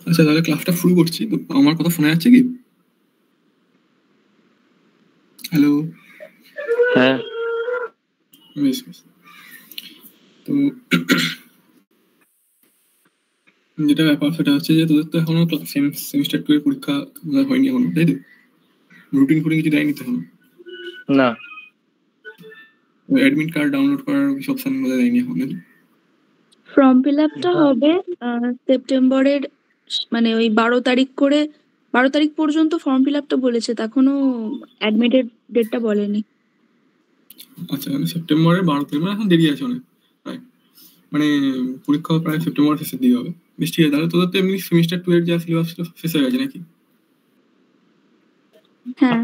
আচ্ছা, তাহলে ক্লাসটা শুরু করছি। তো আমার কথা শোনা যাচ্ছে কি? হ্যালো। হ্যাঁ, বেশ বেশ। তো যেটা ব্যাপার সেটা হচ্ছে যে তোদের তো এখনো সেমিস্টার 2 এর পরীক্ষা হয়নি এখনো, তাই তো? রুটিন ফুটিন কিছু দেয়নি তো এখনো? না অ্যাডমিট কার্ড ডাউনলোড করার কিছু অপশন বোধহয় দেয়নি এখন, নাকি? ফর্ম ফিল আপটা হবে সেপ্টেম্বরের মানে ওই 12 তারিখ করে 12 তারিখ পর্যন্ত ফর্ম ফিল আপটা বলেছে, এখনো অ্যাডমিটেড ডেটটা বলেনি। আচ্ছা, মানে সেপ্টেম্বরের 12 তারিখ, মানে এখন দেরি আছে অনেক প্রায়। মানে পরীক্ষা প্রায় সেপ্টেম্বরের শেষের দিকে হবে। বেশ, ঠিক আছে। তাহলে তোদের তো এমনি সেমিস্টার 2 এর যা সিলেবাস ছিল শেষ হয়ে গেছে নাকি? হ্যাঁ,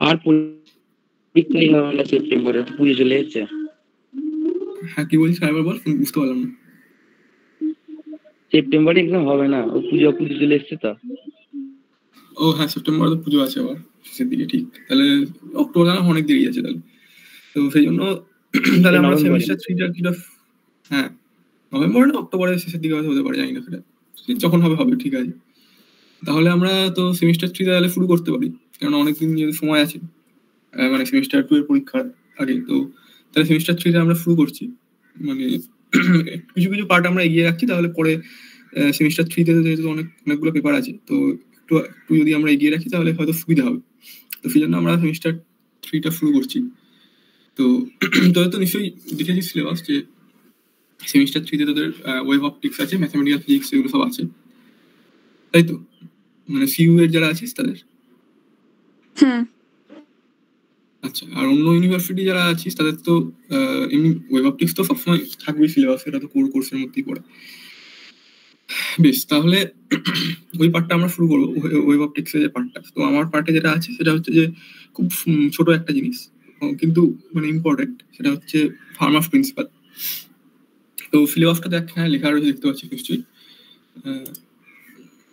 আর পরীক্ষাই হবে না সেপ্টেম্বরে, পুজো চলে যাচ্ছে। হ্যাঁ, কি বলছিস আরেকবার বল, বুঝতে পারলাম না। সেপ্টেম্বরে এক্সাম হবে না, ও পুজো চলে এসছে তো। ও হ্যাঁ, সেপ্টেম্বরে তো পুজো আছে আবার শেষের দিকে, ঠিক। তাহলে অক্টোবর অনেক দেরি আছে তাহলে। তো সেই জন্য তাহলে আমরা নভেম্বরে। সেমিস্টার 3টা কিটা, হ্যাঁ, নভেম্বরে না অক্টোবরের শেষের দিকে হয়তো হতে পারে, জানি না সেটা। যখন হবে হবে, ঠিক আছে। তাহলে আমরা তো সেমিস্টার 3 তাহলে শুরু করতে পারি, কারণ অনেকদিন যেহেতু সময় আছে, মানে সেমিস্টার 2 এর পরীক্ষার আগে। তো তাহলে সেমিস্টার 3 আমরা শুরু করছি। মানে কিছু কিছু পার্ট আমরা এগিয়ে রাখছি, তাহলে পরে সেমিস্টার 3 যেহেতু অনেকগুলো পেপার আছে, তো একটু একটু যদি আমরা এগিয়ে রাখি তাহলে হয়তো সুবিধা হবে। তো সেই জন্য আমরা সেমিস্টার 3টা শুরু করছি। তো তোদের তো নিশ্চয়ই দেখেছিস সিলেবাস, যে সেমিস্টার 3তে তোদের ওয়েব অপটিক্স আছে, ম্যাথমেটিক্যাল ফিজিক্স, এগুলো সব আছে, তাই তো? মানে সিইউ এর যারা আছিস তাদের। হ্যাঁ, আচ্ছা, আর অন্য ইউনিভার্সিটি যারা আছিস তাদের তো এমনি ওয়েব অপটিক্স তো সবসময় থাকবেই সিলেবাস, এটা তো কোর কোর্সের মধ্যেই পড়ে। বেশ, তাহলে ওই পার্টটা আমরা শুরু করবো, ওয়েব অপটিক্স এর যে পার্টটা। তো আমার পার্টে যেটা আছে সেটা হচ্ছে যে খুব ছোট একটা জিনিস, কিন্তু মানে ইম্পর্টেন্ট, সেটা হচ্ছে ফার্মাস প্রিন্সিপাল। তো সিলেবাসটা দেখ, হ্যাঁ লেখা রয়েছে, দেখতে পাচ্ছি নিশ্চয়ই।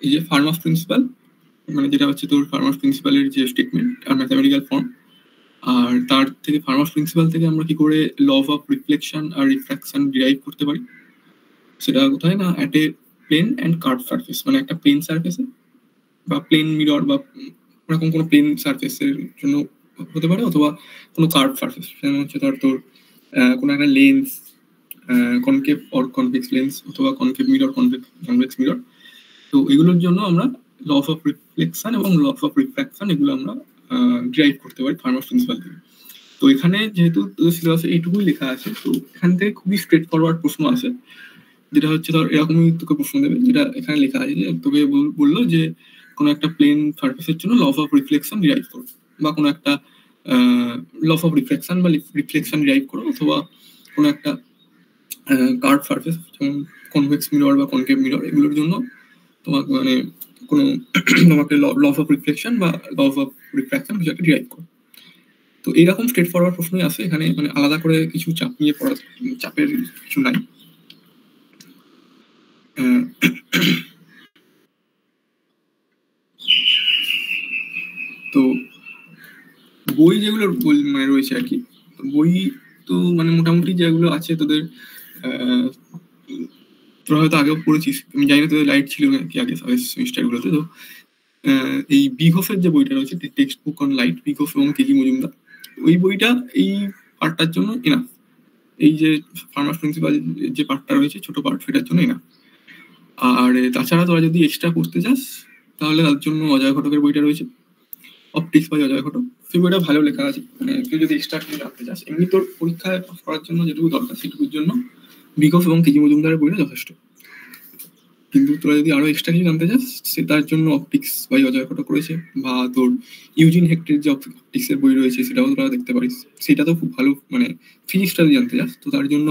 এই যে ফার্মাস প্রিন্সিপাল, মানে যেটা হচ্ছে তোর ফার্মাস প্রিন্সিপালের যে স্টেটমেন্ট আর ম্যাথমেটিক্যাল ফর্ম। আর তার থেকে ফার্মাস প্রিন্সিপাল থেকে আমরা কি করে ল অফ রিফ্লেকশন আর রিফ্রাকশন ডিরাইভ করতে পারি, সেটা কোথায় না, at a plane and curve surface. মানে একটা প্লেন সারফেসে বা প্লেন মিরর বা এরকম কোনো প্লেন সারফেসের জন্য হতে পারে, অথবা কোনো কার্ভ সারফেস, যেমন হচ্ছে ধর তোর কোনো একটা lens, concave or convex lens, অথবা কনকেভ মিরর, কনভেক্স মিরর। তো এগুলোর জন্য আমরা ল অফ রিফ্লেকশন এবং ল অফ রিফ্রাকশন এগুলো আমরা ডিরাইভ করতে পারি ফার্মাস প্রিন্সিপাল থেকে। তো এখানে যেহেতু সিলেবাসে এইটুকুই লেখা আছে, তো এখান থেকে খুবই স্ট্রেট ফরওয়ার্ড প্রশ্ন আছে, যেটা হচ্ছে ধর এরকমই তোকে প্রশ্ন দেবে, যেটা এখানে লেখা আছে যে তোকে বললো যে কোনো একটা প্লেন সারফেসের জন্য ল অফ রিফ্লেকশন ডিরাইভ করো, বা কোনো একটা ল অফ রিফ্লেকশন বা রিফ্লেকশন ডিরাইভ করো, অথবা কোনো একটা কার্ভ সারফেস যেমন কনভেক্স মিরর বা কনকেভ মিরর, এগুলোর জন্য তোমাকে মানে কোনো তোমাকে ল অফ রিফ্লেকশন বা ল অফ রিফ্রাকশন কিছু একটা ডিরাইভ করো। তো এইরকম স্ট্রেট ফরওয়ার্ড প্রশ্নই আসে এখানে, মানে আলাদা করে কিছু চাপ নিয়ে পড়ার চাপের কিছু নাই। তো বই যেগুলো মানে রয়েছে আর কি, বই তো মানে মোটামুটি যেগুলো আছে তোদের, তোরা হয়তো আগেও পড়েছিস, আমি জানি না তোদের লাইট ছিল নাকি আগে সেমিস্টারগুলোতে। তো এই বিঘফের যে বইটা রয়েছে, টেক্সট বুক অন লাইট, বিঘফ এবং কেজি মজুমদার, ওই বইটা এই পার্টটার জন্য এনাফ। এই যে ফার্মাস প্রিন্সিপাল যে পার্টটা রয়েছে, ছোট পার্ট, সেটার জন্য এনাফ। আর তাছাড়া তোরা যদি এক্সট্রা করতে চাস, তাহলে তার জন্য অজয় ঘটকের বইটা রয়েছে, অপটিক্স বাই অজয় ঘটক। সেই বইটা ভালো লেখা আছে। মানে তুই যদি এক্সট্রা কিছু জানতে চাস, এমনি তোর পরীক্ষায় পাস করার জন্য যেটুকু দরকার সেটুকুর জন্য বিকফ এবং কেজি মজুমদারের বইটা যথেষ্ট। কিন্তু তোরা যদি আরো এক্সট্রা কিছু জানতে চাস, সে তার জন্য অপটিক্স বাই অজয় ঘটক রয়েছে, বা তোর ইউজিন হেক্টের যে অপটিক্সের বই রয়েছে সেটাও তোরা দেখতে পারিস। সেটা তো খুব ভালো, মানে ফিজিক্সটা যদি জানতে চাস, তো তার জন্য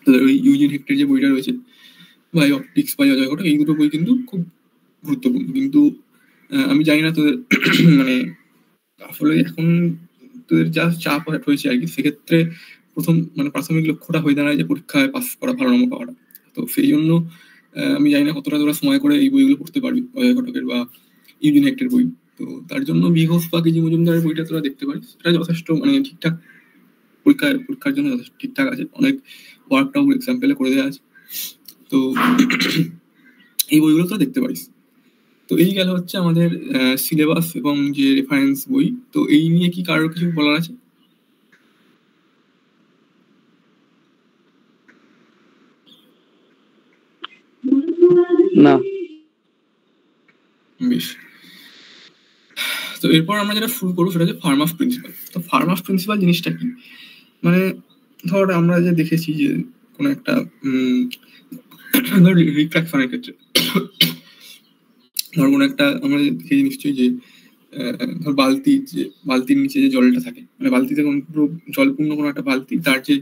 তোদের ওই ইউজিন হেক্টের যে বইটা রয়েছে, বাই অপটিক্স বাই অজয় ঘটক, এই দুটো বই কিন্তু খুব গুরুত্বপূর্ণ। কিন্তু আমি জানি না তোদের মানে আসলে এখন তোদের যা চাপ হয়েছে আর কি, সেক্ষেত্রে প্রথম মানে প্রাথমিক লক্ষ্যটা হয়ে দাঁড়ায় যে পরীক্ষায় পাস করা, ভালো নম্বর পাওয়াটা। তো সেই জন্য আমি জানি না কতটা তোরা সময় করে এই বইগুলো পড়তে পারবি, অজয় ঘটকের বা ইউজিন হেক্টের বই। তো তার জন্য বিঘোষ বা কেজি মজুমদারের বইটা তোরা দেখতে পারিস, সেটা যথেষ্ট মানে ঠিকঠাক পরীক্ষার জন্য যথেষ্ট ঠিকঠাক আছে। অনেক ওয়ার্কটাও এক্সাম্পলে করে দেওয়া আছে। তো এই বইগুলো তো দেখতে পারিস। তো এই গেল হচ্ছে আমাদের সিলেবাস এবং যে রেফারেন্স বই। তো এই নিয়ে কি কারোর কিছু বলার আছে? না। বেশ, তো এরপর আমরা যেটা শুরু করবো সেটা হচ্ছে ফার্মাস প্রিন্সিপাল। তো ফার্মাস প্রিন্সিপাল জিনিসটা কি, মানে ধর আমরা যে দেখেছি যে কোনো একটা ধর রিফ্র্যাকশনের ক্ষেত্রে ধর কোনো একটা আমরা দেখেছি নিশ্চয়ই যে ধর বালতির নিচে যে জলটা থাকে, মানে বালতিতে কোনো পুরো জলপূর্ণ কোনো একটা বালতি, তার যে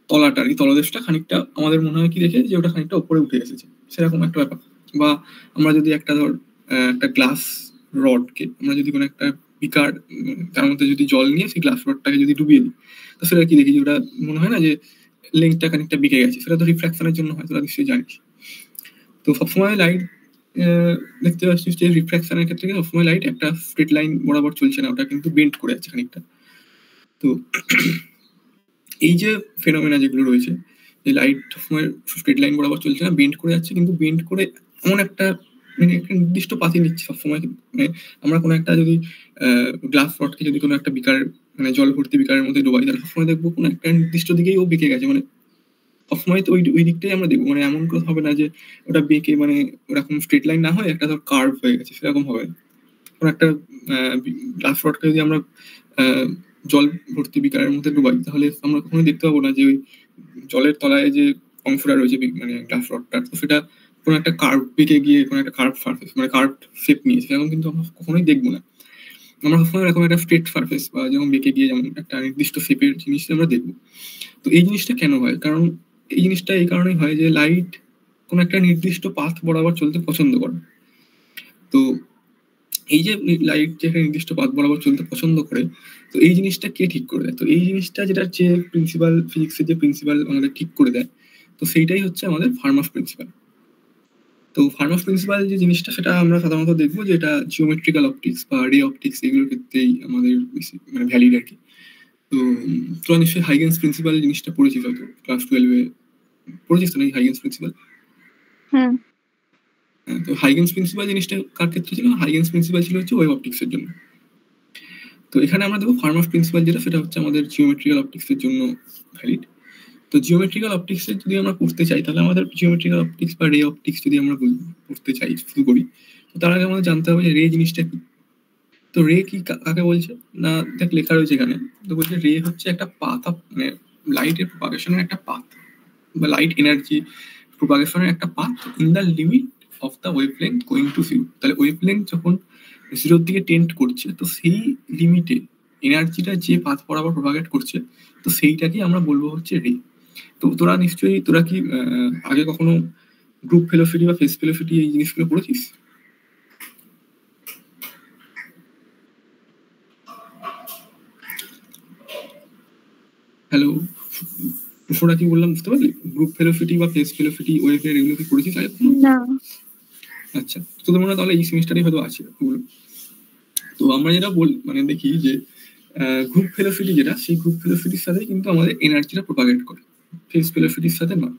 তলাটা আর কি, তলদেশটা খানিকটা আমাদের মনে হয় কি দেখে যে ওটা খানিকটা উপরে উঠে এসেছে, সেরকম একটা ব্যাপার। বা আমরা যদি একটা ধর একটা গ্লাস রডকে আমরা যদি কোনো একটা বিকার তার মধ্যে যদি জল নিয়ে সেই গ্লাস রডটাকে যদি ডুবিয়ে দিই, তো সেটা কি দেখি যে ওটা মনে হয় না যে লেন্থটা খানিকটা বেঁকে গেছে, সেটা তো রিফ্র্যাকশনের জন্য হয়, তোরা নিশ্চয়ই জানিস। তো সবসময় লাইট দেখতে পাচ্ছিস যে রিফ্র্যাকশনের ক্ষেত্রে সবসময় লাইট একটা স্ট্রেট লাইন বরাবর চলছে না, ওটা কিন্তু বেন্ড করে আছে খানিকটা। তো এই যে ফেনোমেনা যেগুলো রয়েছে, যে লাইট সবসময় স্ট্রেট লাইন বরাবর চলছে না, বেন্ড করে যাচ্ছে, কিন্তু বেন্ড করে এমন একটা মানে একটা নির্দিষ্ট পাথে নিচ্ছে সবসময়। মানে আমরা কোনো একটা যদি গ্লাস রডকে যদি কোনো একটা বিকার মানে জল ভর্তি বিকারের মধ্যে ডোবাই, তাহলে সবসময় দেখবো কোনো একটা নির্দিষ্ট দিকেই ও বেঁকে গেছে, মানে সবসময় তো ওই দিকটাই আমরা দেখবো, মানে এমন করে হবে না যে ওটা বেঁকে মানে ওরকম স্ট্রেট লাইন না হয় একটা ধর কার্ভ হয়ে গেছে, সেরকম হবে না। কোনো একটা গ্লাস রডকে যদি আমরা জল ভর্তি বিকারের মধ্যে ডুবাই, তাহলে আমরা কখনোই দেখতে পাবো না যে ওই জলের তলায় যে অংশটা রয়েছে মানে গ্লাস রডটার, তো সেটা কোনো একটা কার্ভ বেঁকে গিয়ে কোনো একটা কার্ভ সারফেস মানে কার্ভ শেপ নিয়েছে, সেরকম কিন্তু আমরা কখনোই দেখবো না। আমরা সবসময় এরকম একটা স্ট্রেট সারফেস বা যেমন বেঁকে গিয়ে যেমন একটা নির্দিষ্ট শেপের জিনিস আমরা দেখবো। তো এই জিনিসটা কেন হয়? কারণ এই জিনিসটা এই কারণেই হয় যে লাইট কোনো একটা নির্দিষ্ট পাথ বরাবর চলতে পছন্দ করে। তো এই যে লাইট যে একটা নির্দিষ্ট পাথ বরাবর চলতে পছন্দ করে, তো এই জিনিসটা কে ঠিক করে দেয়? তো এই জিনিসটা যেটা যে প্রিন্সিপাল, ফিজিক্সের যে প্রিন্সিপাল আমাদের ঠিক করে দেয়, তো সেইটাই হচ্ছে আমাদের ফার্মাস প্রিন্সিপাল। তো ফার্মাস প্রিন্সিপাল যে জিনিসটা সেটা আমরা সাধারণত দেখবো যে এটা জিওমেট্রিক্যাল অপটিক্স বা রে অপটিক্স এগুলোর ক্ষেত্রেই আমাদের বেশি মানে ভ্যালিড আর কি। তো তোরা নিশ্চয়ই হাইগেন্স প্রিন্সিপাল জিনিসটা পড়েছিস হয়তো ক্লাস 12-এ, পড়েছিস তো নাকি হাইগেন্স প্রিন্সিপাল? হ্যাঁ। তো হাইগেন্স প্রিন্সিপাল জিনিসটা কার ক্ষেত্রে ছিল? হাইগেন্স প্রিন্সিপাল ছিল হচ্ছে ওয়েভ অপটিক্সের জন্য। তো এখানে আমরা দেখবো ফার্মাস প্রিন্সিপাল যেটা সেটা হচ্ছে আমাদের জিওমেট্রিক্যাল অপটিক্সের জন্য ভ্যালিড। তো জিওমেট্রিক্যাল অপটিক্সের যদি আমরা পড়তে চাই, তাহলে আমাদের জিওমেট্রিক্যাল অপটিক্স বা রে অপটিক্স যদি আমরা পড়তে চাই শুরু করি, তো তার আগে আমাদের জানতে হবে যে রে জিনিসটা কি। তো রে কি কাকে বলছে না, দেখ লেখা রয়েছে এখানে। তো বলছে রে হচ্ছে একটা পাথ মানে লাইটের প্রপাগেশনের একটা পাথ বা লাইট এনার্জি প্রপাগেশনের একটা path in the limit of the wavelength going to zero. তাহলে ওয়েভলেন্থ যখন জিরোর দিকে টেন্ড করছে, তো সেই লিমিটে এনার্জিটা যে পাথ বরাবর প্রপাগেট করছে, তো সেইটাকে আমরা বলবো হচ্ছে রে। তো তোরা কি আগে কখনো গ্রুপ ফেলোসিটি বা ফেস ফেলোসিটি এই জিনিসগুলো পড়েছিস? হ্যালো, প্রশ্নটা কি বললাম বুঝতে পারলি? গ্রুপ ফেলোসিটি বা ফেস ফেলোসিটি ওয়েভলেন্থ এগুলো কি পড়েছিস আগে কখনো? না। আচ্ছা, তোদের মনে হয় তাহলে এই সেমিস্টারে হয়তো আছে ওগুলো। তো আমরা যেটা মানে দেখি যে গ্রুপ ফেলোসিটি যেটা, সেই গ্রুপ ফেলোসিটির সাথে কিন্তু আমাদের এনার্জিটা প্রপাগেট করে, ফেস ফেলোসিটির সাথে নয়।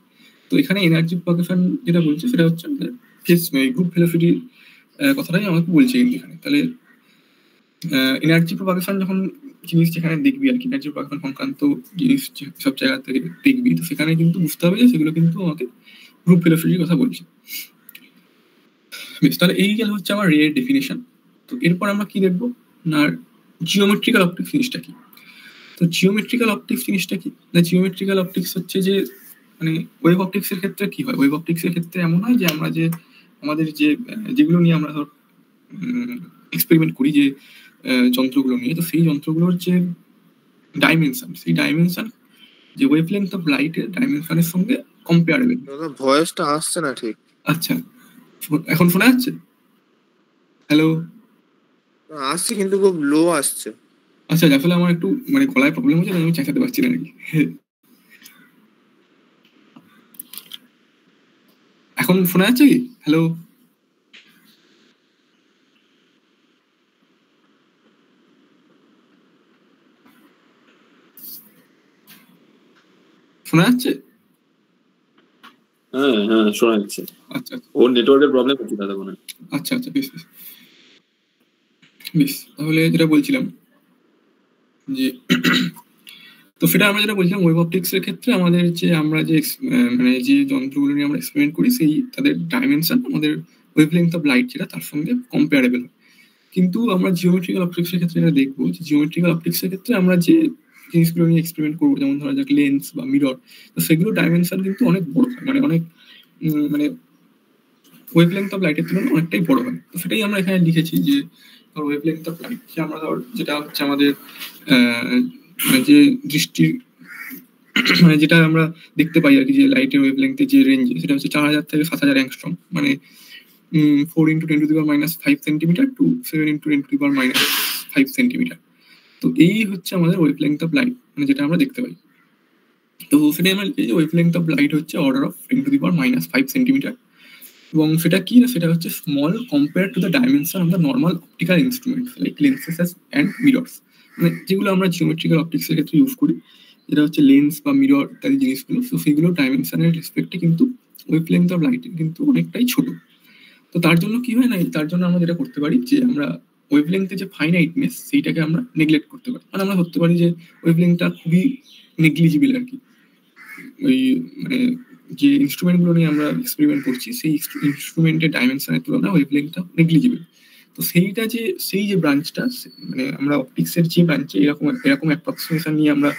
তো এখানে এনার্জি প্রপাগেশন যেটা বলছে সেটা হচ্ছে আমাদের ফেস গ্রুপ ফেলোসিটির কথাটাই আমাকে বলছে কিন্তু এখানে। তাহলে এনার্জি প্রপাগেশন যখন জিনিস যেখানে দেখবি আর কি, এনার্জি প্রপাগেশন সংক্রান্ত জিনিস সব জায়গা থেকে দেখবি, তো সেখানে কিন্তু বুঝতে হবে যে সেগুলো কিন্তু আমাকে গ্রুপ ফেলোসিটির কথা বলছে। বেশ, তাহলে এই গেল হচ্ছে আমার রে এর ডেফিনেশন। তো এরপর আমরা কি দেখবো না, জিওমেট্রিক্যাল অপটিক্স জিনিসটা কি। তো জিওমেট্রিক্যাল অপটিক্স জিনিসটা কি না, জিওমেট্রিক্যাল অপটিক্স হচ্ছে যে মানে ওয়েভ অপটিক্স এর ক্ষেত্রে কি হয়, ওয়েভ অপটিক্স এর ক্ষেত্রে এমন হয় যে আমরা যে আমাদের যে যেগুলো নিয়ে আমরা ধর এক্সপেরিমেন্ট করি যে যন্ত্রগুলো নিয়ে, তো সেই যন্ত্রগুলোর যে ডাইমেনশন, সেই ডাইমেনশন যে ওয়েভলেন্থ অফ লাইটের ডাইমেনশনের সঙ্গে কম্পেয়ারেবল। ভয়েসটা আসছে না ঠিক। আচ্ছা, এখন শোনা যাচ্ছে? হ্যালো, আসছে কিন্তু খুব লো আসছে। আচ্ছা, আসলে আমার একটু মানে গলায় প্রবলেম হচ্ছে, আমি চেঁচাতে পারছি না নাকি। এখন শোনা যাচ্ছে কি? হ্যালো, শোনা যাচ্ছে? হ্যাঁ হ্যাঁ শোনা যাচ্ছে। আচ্ছা আচ্ছা ওর নেটওয়ার্কের প্রবলেম হচ্ছে দাদা মনে হয়। আচ্ছা আচ্ছা বেশ বেশ বেশ তাহলে যেটা বলছিলাম যে তো সেটা আমরা যেটা বলছিলাম ওয়েব অপটিক্স এর ক্ষেত্রে আমাদের যে আমরা যে মানে যে যন্ত্রগুলো নিয়ে আমরা এক্সপেরিমেন্ট করি সেই তাদের ডাইমেনশন আমাদের ওয়েভলেংথ অফ লাইট যেটা তার সঙ্গে কম্পারেবল। কিন্তু আমরা জিওমেট্রিক্যাল অপটিক্স এর ক্ষেত্রে যেটা দেখবো যে জিওমেট্রিক্যাল অপটিক্স এর ক্ষেত্রে আমরা যে জিনিসগুলো নিয়ে এক্সপেরিমেন্ট করবো যেমন ধরা যাক লেন্স বা মিরর, তো সেগুলো ডাইমেনশন কিন্তু অনেক বড় হয়, মানে অনেক মানে ওয়েভলেংথ অফ লাইটের তুলনায় অনেকটাই বড় হয়। তো সেটাই আমরা এখানে লিখেছি যে ধর ওয়েভলেংথ অফ লাইট যে আমরা ধর যেটা হচ্ছে আমাদের মানে যে দৃষ্টির মানে যেটা আমরা দেখতে পাই আর কি যে লাইটের ওয়েভলেংথের যে রেঞ্জ সেটা হচ্ছে 4000 থেকে 7000 অ্যাংস্ট্রম, মানে 4 × 10⁻⁵ সেন্টিমিটার টু 7 × 10⁻⁵ সেন্টিমিটার। তো এই হচ্ছে আমাদের ওয়েভলেংথ অফ লাইট, মানে যেটা আমরা দেখতে পাই। তো সেটাই আমরা লিখি যে ওয়েভলেংথ অফ লাইট হচ্ছে অর্ডার অফ 10⁻⁵ সেন্টিমিটার, এবং সেটা কি না সেটা হচ্ছে small compare to the dimension of the normal optical instruments like lenses and mirrors, মানে যেগুলো আমরা জিওমেট্রিক্যাল অপটিক্সের ক্ষেত্রে ইউজ করি, যেটা হচ্ছে লেন্স বা মিরর ইত্যাদি জিনিসগুলো। তো সেগুলো ডাইমেনশনের রেসপেক্টে কিন্তু ওয়েভলেংথ অফ লাইট কিন্তু অনেকটাই ছোট। তো তার জন্য কি হয় না, তার জন্য আমরা যেটা করতে পারি যে আমরা ওয়েভলেংথের যে ফাইনাইটনেস সেইটাকে আমরা নেগলেক্ট করতে পারি, মানে আমরা ধরতে পারি যে ওয়েভলেংথটা খুবই নেগলিজিবল আর কি। ওই মানে যে ইনস্ট্রুমেন্টগুলো নিয়ে আমরা এক্সপেরিমেন্ট করছি সেই ইনস্ট্রুমেন্টের ডাইমেনশনের তুলনায় ওয়েভলেংথটা নেগলিজিবল। তো সেইটা যে সেই যে ব্রাঞ্চটা মানে আমরা অপটিক্সের যে ব্রাঞ্চে এরকম এরকম অ্যাপ্রক্সিমেশন নিয়ে আমরা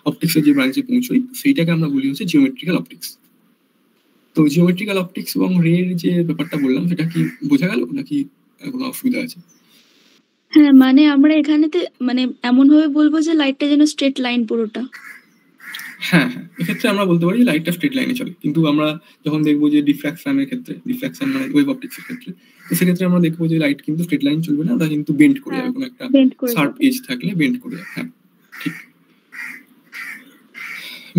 অপটিক্সের যে ব্রাঞ্চে পৌঁছই সেইটাকে আমরা বলি হচ্ছে জিওমেট্রিক্যাল অপটিক্স। তো জিওমেট্রিক্যাল অপটিক্স এবং রের যে ব্যাপারটা বললাম সেটা কি বোঝা গেল নাকি কোনো অসুবিধা আছে? হ্যাঁ, মানে আমরা এখানেতে মানে এমন ভাবে বলবো যে লাইটটা যেন স্ট্রেট লাইন পুরোটা। হ্যাঁ হ্যাঁ এক্ষেত্রে আমরা বলতে পারি লাইটটা স্ট্রেট লাইনে চলে, কিন্তু আমরা যখন দেখবো যে ডিফ্র্যাকশনের ক্ষেত্রে, ডিফ্র্যাকশন মানে ওয়েভ অপটিক্সের ক্ষেত্রে, তো সেক্ষেত্রে আমরা দেখবো যে লাইট কিন্তু স্ট্রেট লাইন চলবে না, ওটা কিন্তু বেন্ড করে যাবে, কোনো একটা বেন্ড করে শার্প যাবে। এজ থাকলে বেন্ড করে যাবে। হ্যাঁ ঠিক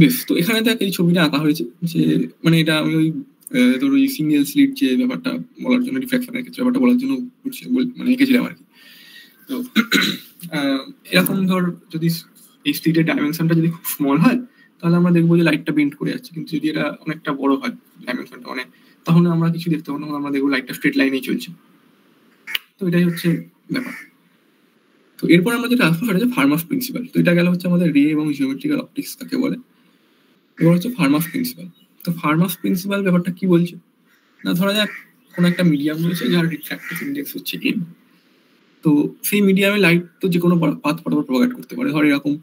বেশ। তো এখানে দেখ এই ছবিটা আঁকা হয়েছে যে মানে এটা আমি ওই তোর ওই সিঙ্গেল স্লিট যে ব্যাপারটা বলার জন্য, ডিফ্র্যাকশনের ক্ষেত্রে ব্যাপারটা বলার জন্য মানে এঁকেছিলাম আর কি। তো এরকম ধর যদি এই স্লিটের ডাইমেনশনটা যদি খুব স্মল হয় তাহলে আমরা দেখবো যে লাইটটা বেন্ড করে যাচ্ছে, কিন্তু যদি এটা অনেকটা বড় হয় ডাইমেনশনটা অনেক, তাহলে আমরা কিছু দেখতে পাবো না, আমরা দেখবো লাইটটা স্ট্রেট লাইনেই চলছে। তো এটাই হচ্ছে ব্যাপার। তো এরপর আমরা যেটা আসবো সেটা হচ্ছে ফার্মাস প্রিন্সিপাল। তো এটা গেল হচ্ছে আমাদের রে এবং জিওমেট্রিক্যাল অপটিক্স কাকে বলে। এবার হচ্ছে ফার্মাস প্রিন্সিপাল। তো ফার্মাস প্রিন্সিপাল ব্যাপারটা কি বলছে না, ধরা যাক কোনো একটা মিডিয়াম রয়েছে যার রিফ্র্যাক্টিভ ইন্ডেক্স হচ্ছে m। তো সেই মিডিয়ামে লাইট তো যে কোনো পাথ বরাবর প্রোপাগেট করতে পারে। ধর এরকম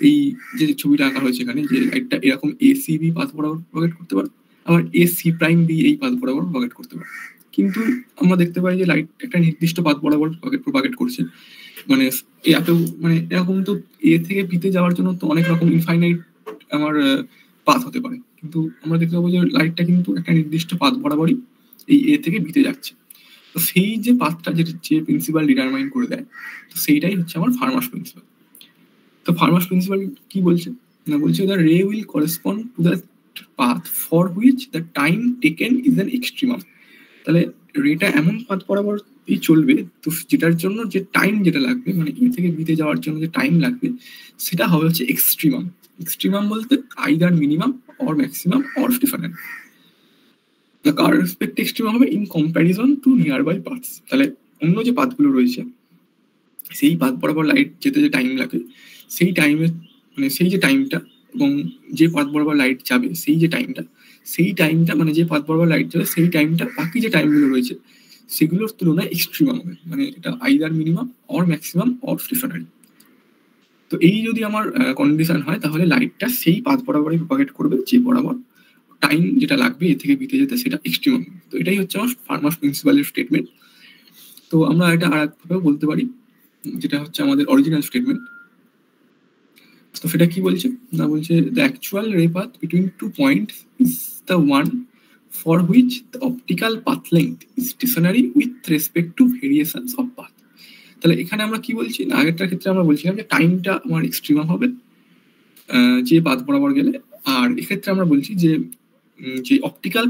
এই যে ছবিটা আঁকা হয়েছে এখানে যে লাইটটা এরকম এসিবি পাথ বরাবর প্রোপাগেট করতে পারে, আবার এসি প্রাইম বি এই পাথ বরাবর প্রোপাগেট করতে পারে। কিন্তু আমরা দেখতে পাই যে লাইট একটা নির্দিষ্ট পাথ বরাবর প্রোপাগেট করছে, মানে এত মানে এরকম তো এ থেকে বিতে যাওয়ার জন্য তো অনেক রকম ইনফাইনাইট আমার পাথ হতে পারে, কিন্তু আমরা দেখতে পাবো যে লাইটটা কিন্তু একটা নির্দিষ্ট পাথ বরাবরই এই এ থেকে বিতে যাচ্ছে। তো সেই যে পাথটা যে প্রিন্সিপাল ডিটারমাইন করে দেয়, তো সেইটাই হচ্ছে আমার ফার্মাস প্রিন্সিপাল। তো ফার্মাস প্রিন্সিপাল কি বলছে না, বলছে দ্য রে will correspond to the path for which the time taken is an extremum. তাহলে রেটা এমন পাথ বরাবরই চলবে তো যেটার জন্য যে টাইম যেটা লাগবে, মানে এ থেকে বিতে যাওয়ার জন্য যে টাইম লাগবে সেটা হবে হচ্ছে এক্সট্রিমাম। এক্সট্রিমাম বলতে either minimum or maximum or different. The current respect extremum হবে in comparison to nearby paths. তাহলে অন্য যে পাথগুলো রয়েছে সেই পাথ বরাবর লাইট যেতে যে টাইম লাগে সেই টাইমে মানে সেই যে টাইমটা এবং যে পাথ বরাবর লাইট যাবে সেই টাইমটা মানে যে পাথ বরাবর লাইট যাবে সেই টাইমটা বাকি যে টাইমগুলো রয়েছে সেগুলোর তুলনায় এক্সট্রিমাম হবে, মানে এটা either minimum or maximum or different. তো এই যদি আমার কন্ডিশন হয় তাহলে লাইটটা সেই পাথ বরাবরই প্রপাগেট করবে যে বরাবর টাইম যেটা লাগবে এ থেকে বিতে যেতে সেটা এক্সট্রিমাম। তো এটাই হচ্ছে আমার ফার্মাস প্রিন্সিপালের স্টেটমেন্ট। তো আমরা এটা আর একভাবেও বলতে পারি যেটা হচ্ছে আমাদের অরিজিনাল স্টেটমেন্ট। তো সেটা কি বলছে না, বলছে the actual ray path between two point is the one for which the optical path length is stationary with respect to variations of path. তাহলে এখানে আমরা কি বলছি না, আগেরটার ক্ষেত্রে আমরা বলছিলাম যে টাইমটা আমার এক্সট্রিমাম হবে যে পাথ বরাবর গেলে, আর এক্ষেত্রে আমরা বলছি যে যে অপটিক্যাল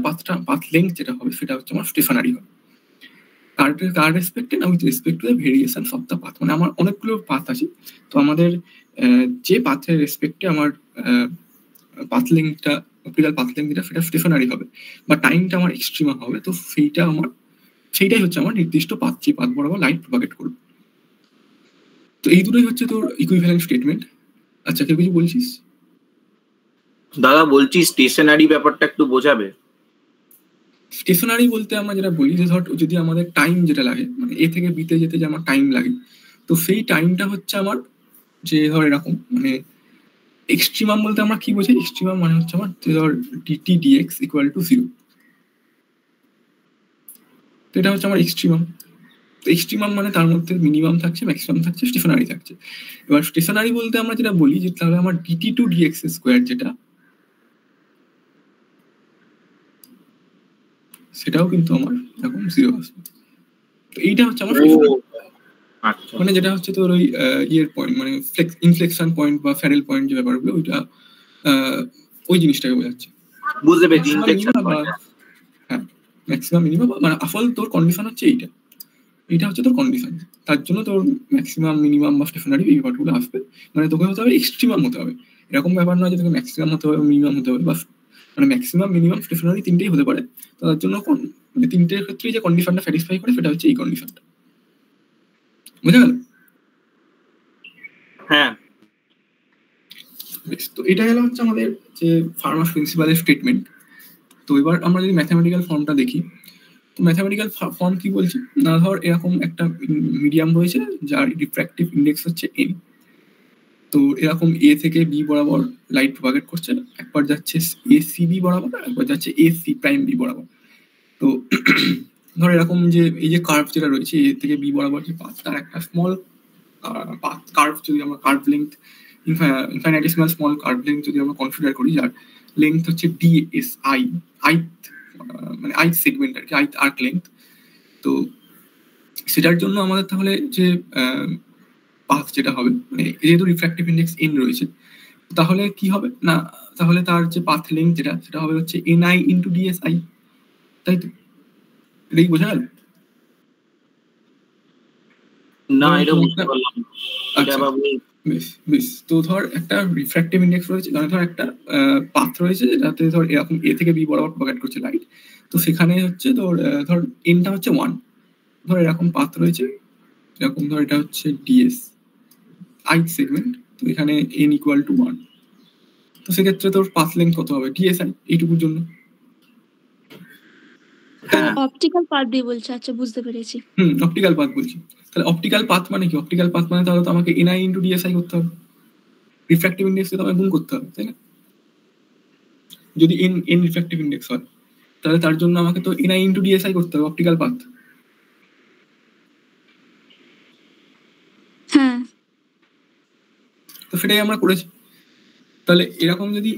পাথ লেংথ যেটা হবে সেটা হচ্ছে আমার স্টেশনারি হবে কার রেসপেক্টে না with respect to the variations of the path. মানে আমার অনেকগুলো পাথ আছে, তো আমাদের যে পাথের রেসপেক্টে আমার পাথ লেংথটা অপটিক্যাল পাথ লেন্থ যেটা সেটা স্টেশনারি হবে বা টাইমটা আমার এক্সট্রিমা হবে, তো সেইটাই হচ্ছে আমার নির্দিষ্ট পাথ বরাবর লাইট প্রপাগেট করবে। তো এই দুটোই হচ্ছে তোর ইকুইভ্যালেন্ট স্টেটমেন্ট। আচ্ছা, কেউ কিছু বলছিস? দাদা বলছি স্টেশনারি ব্যাপারটা একটু বোঝাবে। স্টেশনারি বলতে আমরা যেটা বলি যে ধর যদি আমাদের টাইম যেটা লাগে মানে এ থেকে বিতে যেতে যে আমার টাইম লাগে, তো সেই টাইমটা হচ্ছে আমার যে ধর এরকম মানে এক্সট্রিমাম বলতে আমরা কি বোঝাই? এক্সট্রিমাম মানে হচ্ছে আমার ধর ডিটি ডিএক্স ইকুয়াল টু 0, তো এটা হচ্ছে আমার এক্সট্রিমাম। তো এক্সট্রিমাম মানে তার মধ্যে মিনিমাম থাকছে, ম্যাক্সিমাম থাকছে, স্টেশনারি থাকছে। এবার স্টেশনারি বলতে আমরা যেটা বলি যে তাহলে আমার ডিটি টু ডিএক্স স্কোয়ার যেটা, সেটাও কিন্তু আমার এরকম 0 আসবে। তো এইটা হচ্ছে আমার আচ্ছা, মানে যেটা হচ্ছে তোর ওই ইয়ের পয়েন্ট মানে ইনফ্লেকশন পয়েন্ট বা ফ্যারেল পয়েন্ট যে ব্যাপারগুলো ওইটা ওই জিনিসটাকে বোঝাচ্ছে। বুঝতে পেরেছি। হ্যাঁ, ম্যাক্সিমাম মিনিমাম মানে আসল তোর কন্ডিশন হচ্ছে এইটা হচ্ছে তোর কন্ডিশন। তার জন্য তোর ম্যাক্সিমাম মিনিমাম বা স্টেশনারি এই ব্যাপারগুলো আসবে। মানে তোকে হতে হবে এক্সট্রিমাম হতে হবে, এরকম ব্যাপার নয় যে তোকে ম্যাক্সিমাম হতে হবে মিনিমাম হতে হবে, বা মানে ম্যাক্সিমাম মিনিমাম স্টেশনারি তিনটেই হতে পারে। তার জন্য মানে তিনটের ক্ষেত্রে যে কন্ডিশনটা স্যাটিসফাই করে সেটা হচ্ছে এই কন্ডিশনটা। বুঝা গেল? হ্যাঁ, তো এটা গেল হচ্ছে আমাদের যে ফার্মাস প্রিন্সিপালের স্টেটমেন্ট। তো এবার আমরা যদি ম্যাথামেটিক্যাল ফর্মটা দেখি, তো ম্যাথামেটিক্যাল ফর্ম কি বলছে না, ধর এরকম একটা মিডিয়াম রয়েছে যার রিফ্র্যাক্টিভ ইন্ডেক্স হচ্ছে n। তো এরকম এ থেকে বি বরাবর লাইট প্রপাগেট করছে, একবার যাচ্ছে এ সি বি বরাবর, একবার যাচ্ছে এ সি প্রাইম বি বরাবর। তো ধর এরকম যে এই যে কার্ভ যেটা রয়েছে এ থেকে বি বরাবর যে পাথ, তার একটা স্মল কার্ভ যদি আমরা curve length infinitesimal small curve length যদি আমরা কনসিডার করি, যার লেন্থ হচ্ছে ডিএসআই, মানে আইথ সেগমেন্ট আর কি, আইথ আর্ক লেন্থ। তো সেটার জন্য আমাদের তাহলে যে পাথ যেটা হবে মানে যেহেতু রিফ্র্যাক্টিভ ইন্ডেক্স n রয়েছে, তাহলে কি হবে না, তাহলে তার যে পাথ লেন্থ যেটা সেটা হবে হচ্ছে ni ইন্টু ডিএসআই, তাই তো? এটাই বোঝা গেল? না এটা বুঝতে পারলাম। আচ্ছা, বেশ। তো ধর একটা রিফ্র্যাক্টিভ ইন্ডেক্স রয়েছে, মানে ধর একটা পাথ রয়েছে যেটাতে ধর এরকম এ থেকে বি বরাবর প্রপাগেট করছে লাইট। তো সেখানে হচ্ছে তোর ধর এনটা হচ্ছে 1, ধর এরকম পাথ রয়েছে, এরকম ধর এটা হচ্ছে ডিএস আইথ সেগমেন্ট, তো এখানে n ইকুয়াল টু 1। তো সেক্ষেত্রে তোর পাথ লেন্থ কত হবে? ডিএসআই এইটুকুর জন্য। অপটিক্যাল পাথ দিয়ে বলছে। আচ্ছা, বুঝতে পেরেছি। অপটিক্যাল পাথ বলছি। তাহলে অপটিক্যাল পাথ মানে কি? অপটিক্যাল পাথ মানে তাহলে তো আমাকে এনআই ইন্টু ডিএসআই করতে হবে, রিফ্র্যাক্টিভ ইন্ডেক্স তো আমাকে গুণ করতে হবে, তাই না? যদি এন রিফ্র্যাক্টিভ ইন্ডেক্স হয় তাহলে তার জন্য আমাকে তো এনআই ইন্টু ডিএসআই করতে হবে, অপটিক্যাল পাথ। হ্যাঁ, তো সেটাই আমরা করেছি। তাহলে এরকম যদি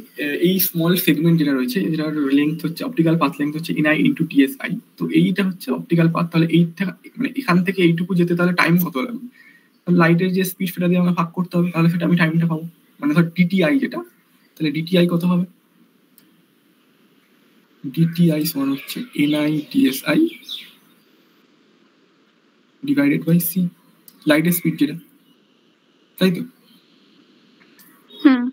এই স্মল সেগমেন্ট যেটা রয়েছে যেটার লেন্থ হচ্ছে অপটিক্যাল পাথ লেন্থ হচ্ছে এনআই ইন্টু ডিএসআই, তো এইটা হচ্ছে অপটিক্যাল পাথ। তাহলে এইটা মানে এখান থেকে এইটুকু যেতে তাহলে টাইম কত লাগবে? লাইটের যে স্পিড সেটা দিয়ে আমাকে ভাগ করতে হবে, তাহলে সেটা আমি টাইমটা পাবো। মানে ধর ডিটিআই যেটা, তাহলে ডিটিআই কত হবে? ডিটিআই সমান হচ্ছে NI DSI divided by C, লাইটের স্পিড যেটা, তাই তো? হ্যাঁ।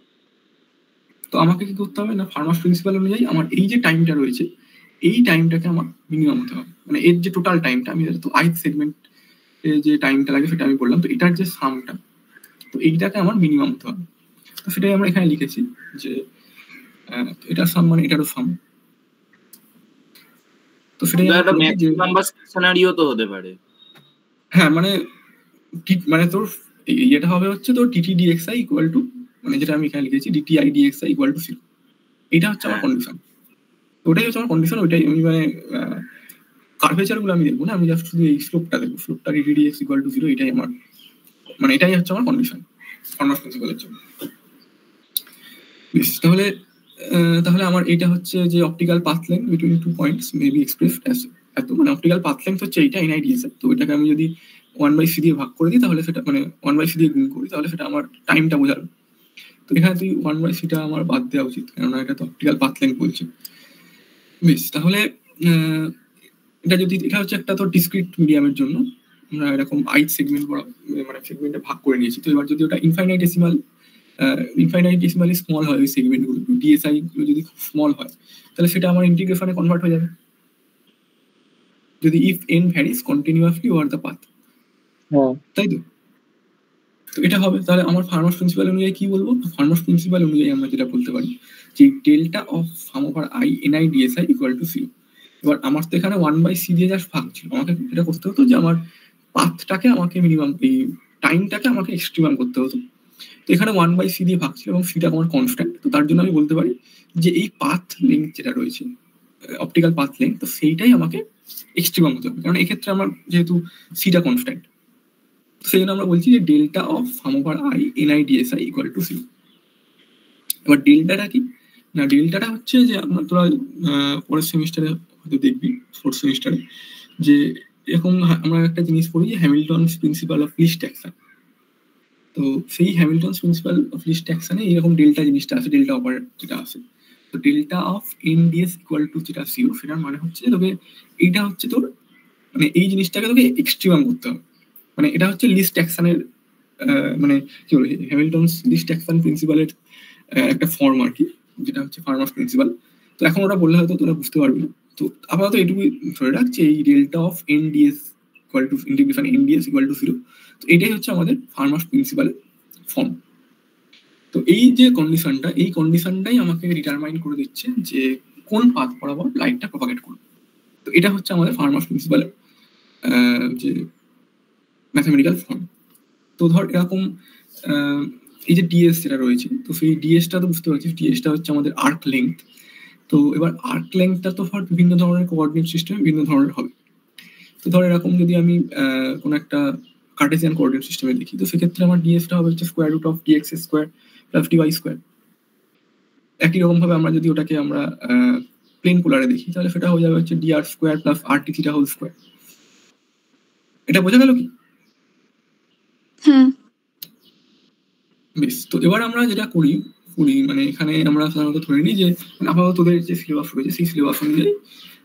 তো আমাকে কি করতে হবে না, ফার্মাস প্রিন্সিপাল অনুযায়ী আমার এই যে টাইমটা রয়েছে এই টাইমটাকে আমার মিনিমাম হতে হবে। মানে এর যে টোটাল টাইমটা, আমি তো আইথ সেগমেন্ট যে টাইমটা লাগে সেটা আমি বললাম, তো এটার যে সামটা, তো এইটাকে আমার মিনিমাম হতে হবে। তো সেটাই আমরা এখানে লিখেছি যে এটার সাম মানে এটারও সাম। তো সেটাই ম্যাক্সিমাম বা স্টেশনারিও তো হতে পারে। হ্যাঁ, মানে তোর এটা হবে হচ্ছে তোর ডিটি ডিএক্সআই ইকুয়াল টু, মানে যেটা আমি এখানে লিখেছি ডিটিআই ডিএক্সআই ইকুয়াল টু 0। এটা হচ্ছে আমার কন্ডিশন, ওটাই হচ্ছে আমার কন্ডিশন। ওইটাই আমি মানে কার্ভেচার গুলো আমি দেখবো না, আমি জাস্ট শুধু এই স্লোপটা দেখবো, স্লোপটা ডিটি ডিএক্স ইকুয়াল টু 0, এটাই আমার মানে এটাই হচ্ছে আমার কন্ডিশন ফার্মাস প্রিন্সিপালের জন্য। তাহলে আমার এটা হচ্ছে যে optical path length between two points may be expressed as এত, মানে অপটিক্যাল পাথ লেন্থ হচ্ছে এইটা এনআই ডিএসআই। তো এটাকে আমি যদি 1/c দিয়ে ভাগ করে দিই তাহলে সেটা মানে 1/c দিয়ে গুণ করি তাহলে সেটা আমার টাইমটা বোঝাবে। তো এখানে তুই 1/cটা আমার বাদ দেওয়া উচিত, কেননা এটা তো অপটিক্যাল পাথ লেন্থ বলছে। বেশ, তাহলে এটা হচ্ছে একটা তো ডিসক্রিট মিডিয়ামের জন্য আমরা এরকম আইথ সেগমেন্ট মানে সেগমেন্টে ভাগ করে নিয়েছি। তো এবার যদি ওটা ইনফাইনাইটেসিমাল ইনফাইনাইটেসিমালি স্মল হয় ওই সেগমেন্টগুলো, ডিএসআই গুলো যদি খুব স্মল হয় তাহলে সেটা আমার ইন্টিগ্রেশনে কনভার্ট হয়ে যাবে, যদি if N varies continuously over the path, হ্যাঁ তাই তো? তো এটা হবে। তাহলে আমার ফার্মাস প্রিন্সিপাল অনুযায়ী কি বলবো? ফার্মাস প্রিন্সিপাল অনুযায়ী আমরা যেটা বলতে পারি যে delta of some over I N I DSI equal to 0। এবার আমার তো এখানে 1/c দিয়ে জাস্ট ভাগ ছিল, আমাকে এটা করতে হতো যে আমার পাথটাকে আমাকে মিনিমাম, এই টাইমটাকে আমাকে এক্সট্রিমাম করতে হতো। তো এখানে 1/c দিয়ে ভাগ ছিল এবং সিটা আমার কনস্ট্যান্ট, তো তার জন্য আমি বলতে পারি যে এই পাথ লেন্থ যেটা রয়েছে, অপটিক্যাল পাথ লেন্থ, তো সেইটাই আমাকে এক্সট্রিমাম হতে হবে, কারণ এক্ষেত্রে আমার যেহেতু সিটা কনস্ট্যান্ট, সেই জন্য আমরা বলছি যে delta of some over I N I DSI equal to 0। এবার ডেল্টাটা কি না, ডেল্টাটা হচ্ছে যে আমরা তোরা পরের সেমিস্টারে হয়তো দেখবি, ফোর্থ সেমিস্টারে, যে এরকম আমরা একটা জিনিস পড়ি যে হ্যামিল্টনস প্রিন্সিপাল অফ লিস্ট অ্যাকশন। তো সেই হ্যামিল্টনস প্রিন্সিপাল অফ লিস্ট অ্যাকশনে এরকম ডেল্টা জিনিসটা আছে, ডেল্টা অপারেটর যেটা আছে, তো delta of N DS equal to যেটা 0, সেটার মানে হচ্ছে তোকে এইটা হচ্ছে তোর মানে এই জিনিসটাকে তোকে এক্সট্রিমাম করতে হবে, মানে এটা হচ্ছে লিস্ট অ্যাকশনের মানে কি বলে হ্যামিল্টনস লিস্ট অ্যাকশন প্রিন্সিপালের একটা ফর্ম আর কি, যেটা হচ্ছে ফার্মাস প্রিন্সিপাল। তো এখন ওটা বললে হয়তো তোরা বুঝতে পারবি না, তো আপাতত এটুকু ধরে রাখছে এই delta of N DS equal to integration N DS equal to 0, তো এটাই হচ্ছে আমাদের ফার্মাস প্রিন্সিপালের ফর্ম। তো এই যে কন্ডিশনটা, এই কন্ডিশনটাই আমাকে ডিটারমাইন করে দিচ্ছে যে কোন পাথ বরাবর লাইটটা প্রপাগেট করবে। তো এটা হচ্ছে আমাদের ফার্মাস প্রিন্সিপালের যে ম্যাথমেটিক্যাল ফর্ম। তো ধর এরকম এই যে ডিএস যেটা রয়েছে, তো সেই ডিএসটা তো বুঝতে পারছিস, ডিএসটা হচ্ছে আমাদের আর্ক লেংথ। তো এবার আর্ক লেংথটা তো ধর বিভিন্ন ধরনের কোঅর্ডিনেট সিস্টেমে বিভিন্ন ধরনের হবে। তো ধর এরকম যদি আমি কোনো একটা কার্টেসিয়ান কোঅর্ডিনেট সিস্টেমে দেখি, তো সেক্ষেত্রে আমার ডিএসটা হবে হচ্ছে square root of DX square plus DY square. একই রকম ভাবে আমরা যদি ওটাকে আমরা প্লেন পোলারে দেখি, তাহলে সেটা হয়ে যাবে হচ্ছে ডিআর স্কোয়ার প্লাস আর টি থিটা হোল স্কোয়ার। এটা বোঝা গেল কি? হ্যাঁ। বেশ, তো এবার আমরা যেটা করি মানে এখানে আমরা সাধারণত ধরে নিই যে মানে আপাতত তোদের যে সিলেবাস রয়েছে সেই সিলেবাস অনুযায়ী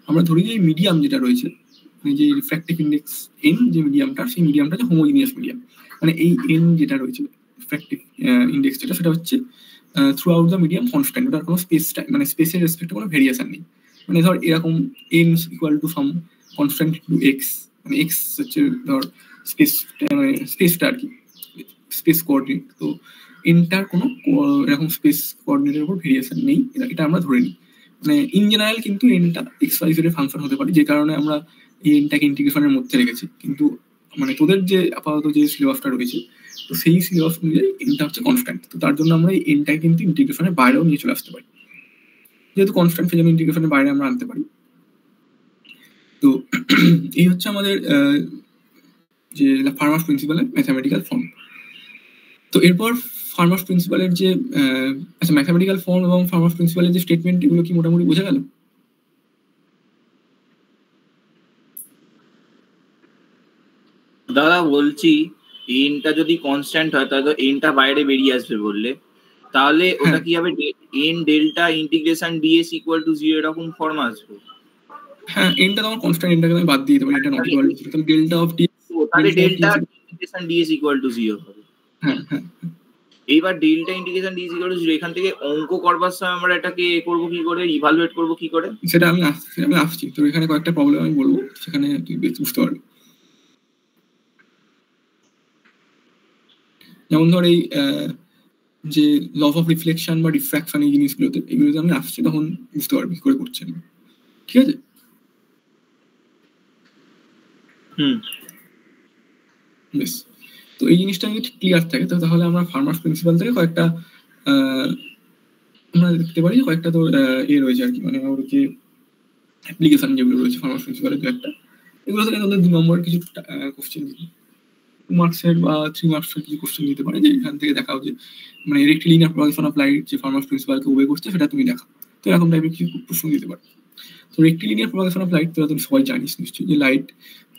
আমরা ধরি যে মিডিয়াম যেটা রয়েছে, মানে যে রিফ্র্যাক্টিভ ইন্ডেক্স এন যে মিডিয়ামটা, সেই মিডিয়ামটা হচ্ছে হোমোজিনিয়াস মিডিয়াম। মানে এই এন যেটা রয়েছে রিফ্র্যাক্টিভ ইন্ডেক্স যেটা, সেটা হচ্ছে through out the medium constant, ওটার কোনো স্পেস মানে স্পেসের রেসপেক্টে কোনো ভেরিয়েশন নেই। মানে ধর এরকম N equal to some constant to X, মানে এক্স হচ্ছে ধর স্পেস মানে স্পেসটা আর কি, স্পেস কোঅর্ডিনেট। তো এনটার কোনো এরকম স্পেস কোঅর্ডিনেটের উপর ভেরিয়েশন নেই, এটা আমরা ধরে নিই। মানে ইন জেনারেল কিন্তু এনটা এক্স ওয়াই জেড এর ফাংশন হতে পারে, যে কারণে আমরা এই এনটাকে ইন্টিগ্রেশনের মধ্যে রেখেছি। কিন্তু মানে তোদের যে আপাতত যে সিলেবাসটা রয়েছে, তো সেই সিলেবাস অনুযায়ী এনটা হচ্ছে কনস্ট্যান্ট, তো তার জন্য আমরা এই এনটাকে কিন্তু ইন্টিগ্রেশনের বাইরেও নিয়ে চলে আসতে পারি, যেহেতু কনস্ট্যান্ট সেই জন্য ইন্টিগ্রেশনের বাইরে আমরা আনতে পারি। তো এই হচ্ছে আমাদের যে ফার্মাস প্রিন্সিপালের ম্যাথামেটিক্যাল ফর্ম। তো এরপর ফার্মাস প্রিন্সিপালের যে আচ্ছা ম্যাথামেটিক্যাল ফর্ম এবং ফার্মাস প্রিন্সিপালের যে স্টেটমেন্ট, এগুলো কি মোটামুটি বোঝা গেল? দাদা বলছি এনটা যদি কনস্ট্যান্ট হয় তাহলে তো এনটা বাইরে বেরিয়ে আসবে বললে, তাহলে ওটা কি হবে N delta integration DS equal to 0 এরকম ফর্ম আসবে? হ্যাঁ, এনটা তো আমার কনস্ট্যান্ট, এনটাকে আমি বাদ দিয়ে দিতে পারি, এটা নট ইকুয়াল টু 0, তাহলে ডেল্টা অফ ডি, তাহলে delta integration DS equal to 0 হবে। হ্যাঁ হ্যাঁ। এইবার delta integration DS equal to 0, এখান থেকে অঙ্ক করবার সময় আমরা এটাকে করব কি করে, ইভালুয়েট করব কি করে? সেটা আমি আসছি, তো এখানে কয়েকটা প্রবলেম আমি বলবো, সেখানে তুই বুঝতে পারবি। যেমন ধর এই যে ল অফ রিফ্লেকশন বা ডিফ্র্যাকশন, এই জিনিসগুলোতে এগুলোতে আমি আসছি, তখন বুঝতে পারবি কি করে করছেন, ঠিক আছে? বেশ, তো এই জিনিসটা যদি ক্লিয়ার থাকে তাহলে আমরা ফার্মাস প্রিন্সিপাল থেকে কয়েকটা আমরা দেখতে পারি কয়েকটা তো রয়েছে আর কি, মানে ওর যে অ্যাপ্লিকেশন যেগুলো রয়েছে ফার্মাস প্রিন্সিপালের দু একটা, এগুলো থেকে আমাদের 2 নম্বরের কিছু কোশ্চেন দিতে, 2 মার্কসের বা 3 মার্কসের কিছু কোশ্চেন দিতে পারে, যে এখান থেকে দেখাও যে মানে রেক্টিলিনিয়ার প্রপাগেশন অফ লাইট যে ফার্মাস প্রিন্সিপালকে ওবে করছে সেটা তুমি দেখাও। তো এরকম টাইপের কিছু প্রশ্ন দিতে পারে। তো রেক্টিলিনিয়ার প্রপাগেশন অফ লাইট তোরা তুমি সবাই জানিস নিশ্চয়ই, যে light